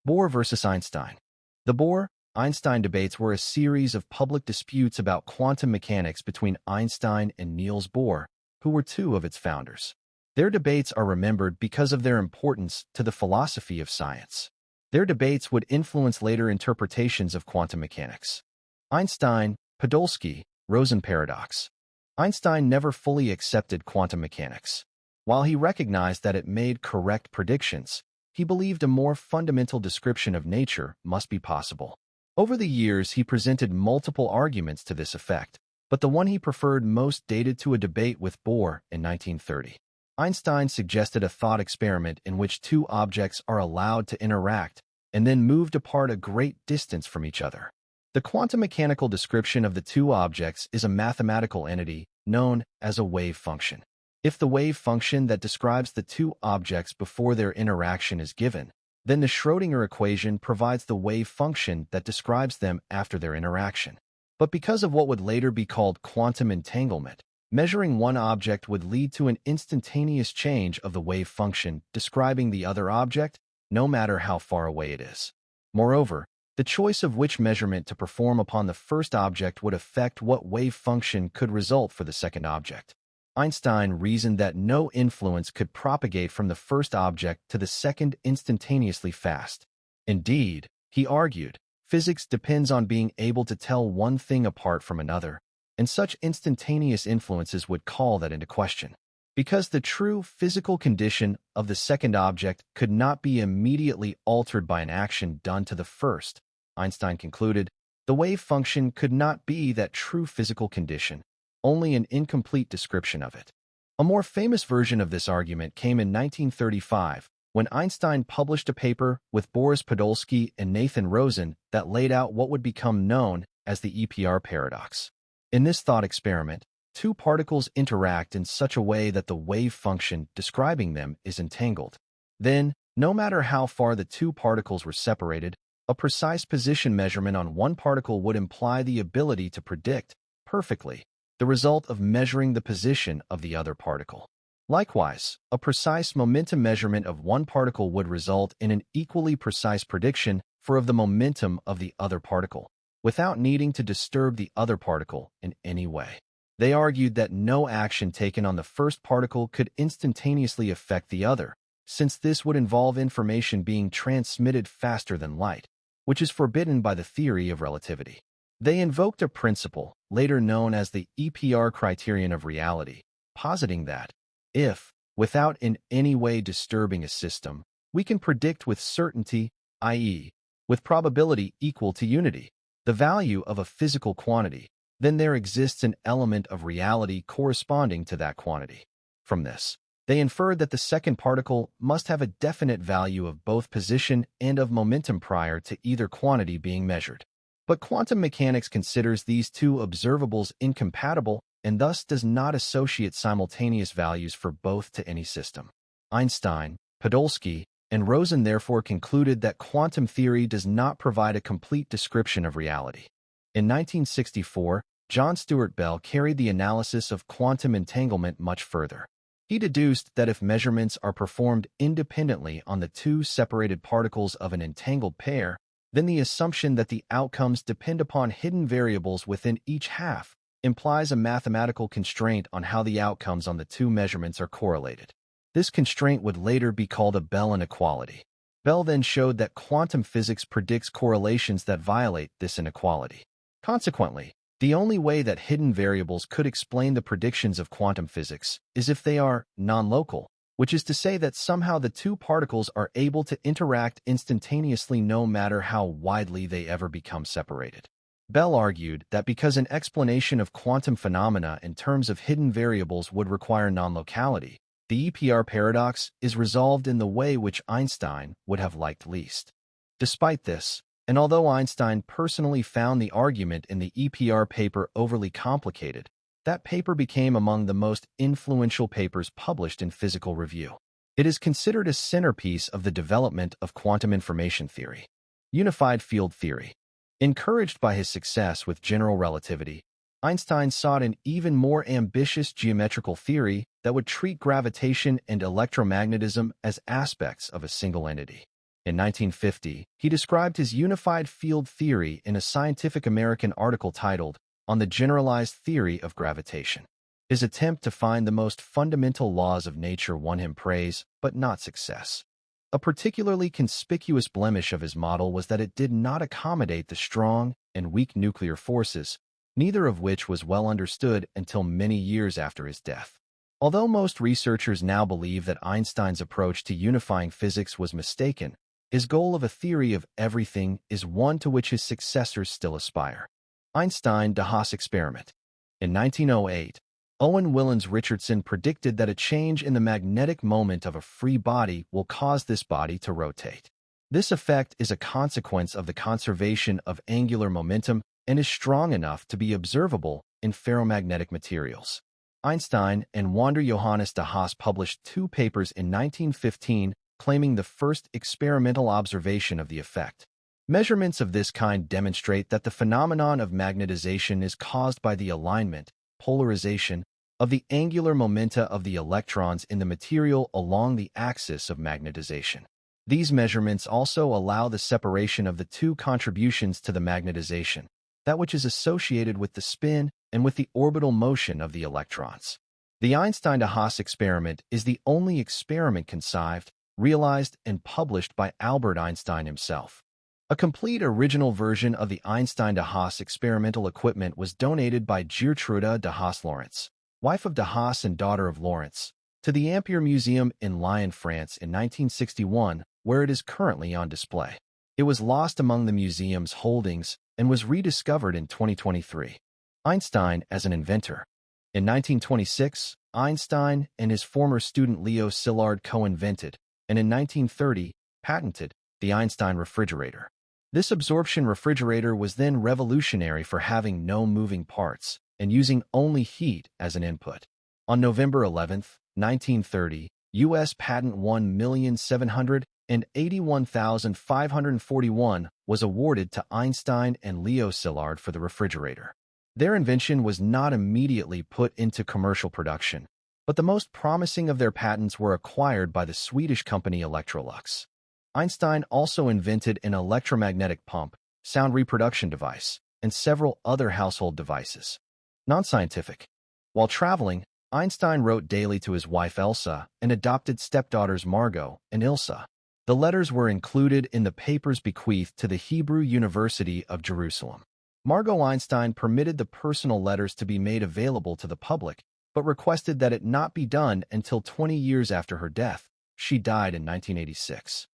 Bohr versus Einstein. The Bohr-Einstein debates were a series of public disputes about quantum mechanics between Einstein and Niels Bohr, who were two of its founders. Their debates are remembered because of their importance to the philosophy of science. Their debates would influence later interpretations of quantum mechanics. Einstein, Podolsky, Rosen paradox. Einstein never fully accepted quantum mechanics. While he recognized that it made correct predictions, he believed a more fundamental description of nature must be possible. Over the years, he presented multiple arguments to this effect, but the one he preferred most dated to a debate with Bohr in 1930. Einstein suggested a thought experiment in which two objects are allowed to interact and then moved apart a great distance from each other. The quantum mechanical description of the two objects is a mathematical entity known as a wave function. If the wave function that describes the two objects before their interaction is given, then the Schrödinger equation provides the wave function that describes them after their interaction. But because of what would later be called quantum entanglement, Measuring one object would lead to an instantaneous change of the wave function describing the other object, no matter how far away it is. Moreover, the choice of which measurement to perform upon the first object would affect what wave function could result for the second object. Einstein reasoned that no influence could propagate from the first object to the second instantaneously fast. Indeed, he argued, physics depends on being able to tell one thing apart from another, and such instantaneous influences would call that into question. Because the true physical condition of the second object could not be immediately altered by an action done to the first, Einstein concluded, the wave function could not be that true physical condition, only an incomplete description of it. A more famous version of this argument came in 1935, when Einstein published a paper with Boris Podolsky and Nathan Rosen that laid out what would become known as the EPR paradox. In this thought experiment, two particles interact in such a way that the wave function describing them is entangled. Then, no matter how far the two particles were separated, a precise position measurement on one particle would imply the ability to predict, perfectly, the result of measuring the position of the other particle. Likewise, a precise momentum measurement of one particle would result in an equally precise prediction of the momentum of the other particle, without needing to disturb the other particle in any way. They argued that no action taken on the first particle could instantaneously affect the other, since this would involve information being transmitted faster than light, which is forbidden by the theory of relativity. They invoked a principle, later known as the EPR criterion of reality, positing that, if, without in any way disturbing a system, we can predict with certainty, i.e., with probability equal to unity, the value of a physical quantity, then there exists an element of reality corresponding to that quantity. From this, they inferred that the second particle must have a definite value of both position and of momentum prior to either quantity being measured. But quantum mechanics considers these two observables incompatible and thus does not associate simultaneous values for both to any system. Einstein, Podolsky, and Rosen therefore concluded that quantum theory does not provide a complete description of reality. In 1964, John Stuart Bell carried the analysis of quantum entanglement much further. He deduced that if measurements are performed independently on the two separated particles of an entangled pair, then the assumption that the outcomes depend upon hidden variables within each half implies a mathematical constraint on how the outcomes on the two measurements are correlated. This constraint would later be called a Bell inequality. Bell then showed that quantum physics predicts correlations that violate this inequality. Consequently, the only way that hidden variables could explain the predictions of quantum physics is if they are non-local, which is to say that somehow the two particles are able to interact instantaneously no matter how widely they ever become separated. Bell argued that because an explanation of quantum phenomena in terms of hidden variables would require non-locality, the EPR paradox is resolved in the way which Einstein would have liked least. Despite this, and although Einstein personally found the argument in the EPR paper overly complicated, that paper became among the most influential papers published in Physical Review. It is considered a centerpiece of the development of quantum information theory. Unified field theory. Encouraged by his success with general relativity, Einstein sought an even more ambitious geometrical theory that would treat gravitation and electromagnetism as aspects of a single entity. In 1950, he described his unified field theory in a Scientific American article titled, On the Generalized Theory of Gravitation. His attempt to find the most fundamental laws of nature won him praise, but not success. A particularly conspicuous blemish of his model was that it did not accommodate the strong and weak nuclear forces, neither of which was well understood until many years after his death. Although most researchers now believe that Einstein's approach to unifying physics was mistaken, his goal of a theory of everything is one to which his successors still aspire. Einstein-de Haas experiment. In 1908, Owen Willens Richardson predicted that a change in the magnetic moment of a free body will cause this body to rotate. This effect is a consequence of the conservation of angular momentum and is strong enough to be observable in ferromagnetic materials. Einstein and Wander Johannes de Haas published two papers in 1915 claiming the first experimental observation of the effect. Measurements of this kind demonstrate that the phenomenon of magnetization is caused by the alignment, polarization, of the angular momenta of the electrons in the material along the axis of magnetization. These measurements also allow the separation of the two contributions to the magnetization, that which is associated with the spin and with the orbital motion of the electrons. The Einstein-de Haas experiment is the only experiment conceived, realized, and published by Albert Einstein himself. A complete original version of the Einstein-de Haas experimental equipment was donated by Gertrude de Haas-Lorentz, wife of de Haas and daughter of Lorentz, to the Ampere Museum in Lyon, France in 1961, where it is currently on display. It was lost among the museum's holdings and was rediscovered in 2023. Einstein as an inventor. In 1926, Einstein and his former student Leo Szilard co-invented, and in 1930, patented, the Einstein refrigerator. This absorption refrigerator was then revolutionary for having no moving parts and using only heat as an input. On November 11, 1930, U.S. Patent 1,781,541 was awarded to Einstein and Leo Szilard for the refrigerator. Their invention was not immediately put into commercial production, but the most promising of their patents were acquired by the Swedish company Electrolux. Einstein also invented an electromagnetic pump, sound reproduction device, and several other household devices. Non-scientific. While traveling, Einstein wrote daily to his wife Elsa and adopted stepdaughters Margot and Ilsa. The letters were included in the papers bequeathed to the Hebrew University of Jerusalem. Margot Einstein permitted the personal letters to be made available to the public, but requested that it not be done until 20 years after her death. She died in 1986.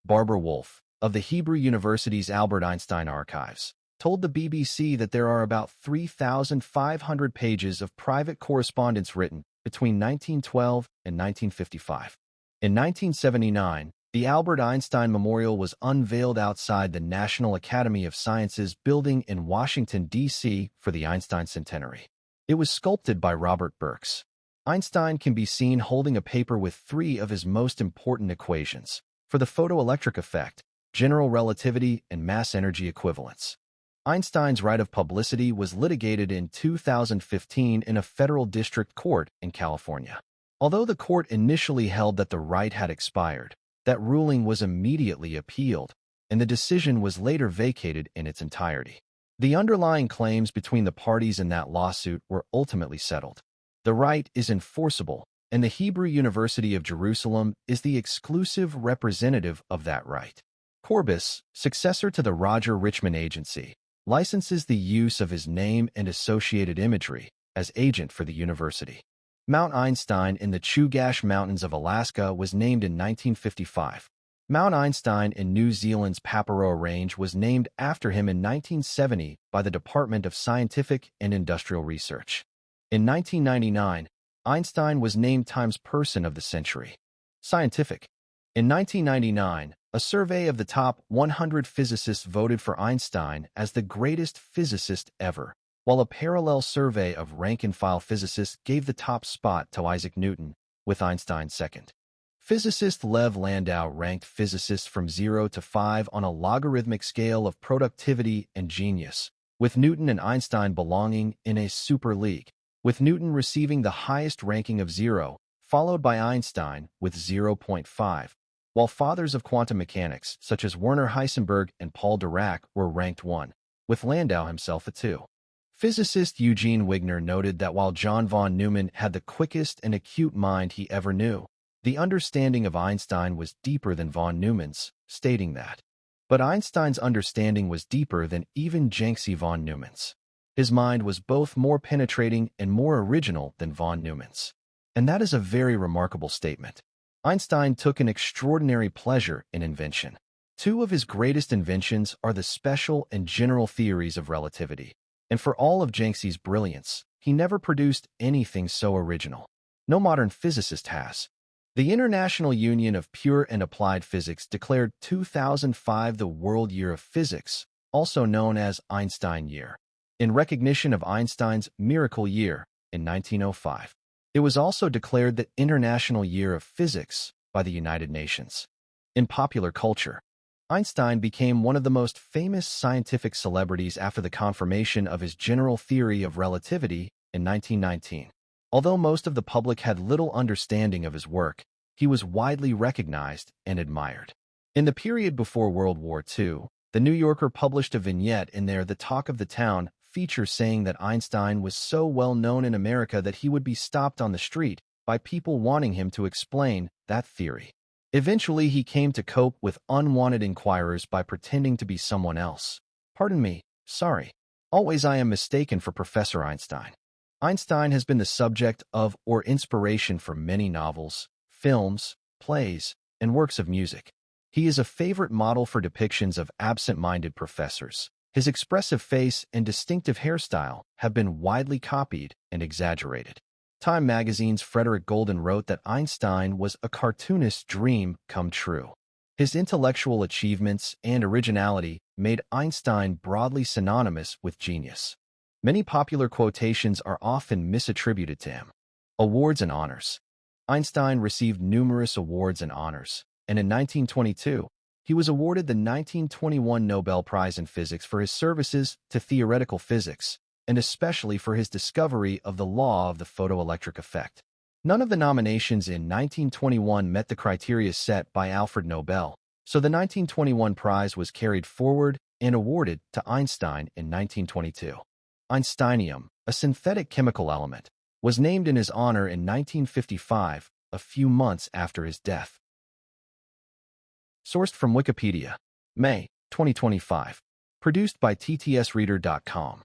Barbara Wolf, of the Hebrew University's Albert Einstein Archives, told the BBC that there are about 3,500 pages of private correspondence written between 1912 and 1955. In 1979, the Albert Einstein Memorial was unveiled outside the National Academy of Sciences building in Washington, D.C. for the Einstein Centenary. It was sculpted by Robert Burks. Einstein can be seen holding a paper with three of his most important equations for the photoelectric effect, general relativity, and mass-energy equivalence. Einstein's right of publicity was litigated in 2015 in a federal district court in California. Although the court initially held that the right had expired, that ruling was immediately appealed, and the decision was later vacated in its entirety. The underlying claims between the parties in that lawsuit were ultimately settled. The right is enforceable, and the Hebrew University of Jerusalem is the exclusive representative of that right. Corbis, successor to the Roger Richman Agency, licenses the use of his name and associated imagery as agent for the university. Mount Einstein in the Chugach Mountains of Alaska was named in 1955. Mount Einstein in New Zealand's Paparoa Range was named after him in 1970 by the Department of Scientific and Industrial Research. In 1999, Einstein was named Times Person of the Century. Scientific. In 1999, a survey of the top 100 physicists voted for Einstein as the greatest physicist ever, while a parallel survey of rank-and-file physicists gave the top spot to Isaac Newton, with Einstein second. Physicist Lev Landau ranked physicists from 0 to 5 on a logarithmic scale of productivity and genius, with Newton and Einstein belonging in a super league, with Newton receiving the highest ranking of 0, followed by Einstein with 0.5, while fathers of quantum mechanics such as Werner Heisenberg and Paul Dirac were ranked 1, with Landau himself a 2. Physicist Eugene Wigner noted that while John von Neumann had the quickest and acute mind he ever knew, the understanding of Einstein was deeper than von Neumann's, stating that. But Einstein's understanding was deeper than even Janczy von Neumann's. His mind was both more penetrating and more original than von Neumann's. And that is a very remarkable statement. Einstein took an extraordinary pleasure in invention. Two of his greatest inventions are the special and general theories of relativity. And for all of Janczy's brilliance, he never produced anything so original. No modern physicist has. The International Union of Pure and Applied Physics declared 2005 the World Year of Physics, also known as Einstein Year, in recognition of Einstein's miracle year in 1905. It was also declared the International Year of Physics by the United Nations. In popular culture, Einstein became one of the most famous scientific celebrities after the confirmation of his general theory of relativity in 1919. Although most of the public had little understanding of his work, he was widely recognized and admired. In the period before World War II, the New Yorker published a vignette in their The Talk of the Town feature saying that Einstein was so well known in America that he would be stopped on the street by people wanting him to explain that theory. Eventually, he came to cope with unwanted inquirers by pretending to be someone else. Pardon me, sorry. Always I am mistaken for Professor Einstein. Einstein has been the subject of or inspiration for many novels, films, plays, and works of music. He is a favorite model for depictions of absent-minded professors. His expressive face and distinctive hairstyle have been widely copied and exaggerated. Time magazine's Frederick Golden wrote that Einstein was a cartoonist's dream come true. His intellectual achievements and originality made Einstein broadly synonymous with genius. Many popular quotations are often misattributed to him. Awards and honors. Einstein received numerous awards and honors, and in 1922, he was awarded the 1921 Nobel Prize in Physics for his services to theoretical physics, and especially for his discovery of the law of the photoelectric effect. None of the nominations in 1921 met the criteria set by Alfred Nobel, so the 1921 prize was carried forward and awarded to Einstein in 1922. Einsteinium, a synthetic chemical element, was named in his honor in 1955, a few months after his death. Sourced from Wikipedia. May 2025. Produced by ttsreader.com.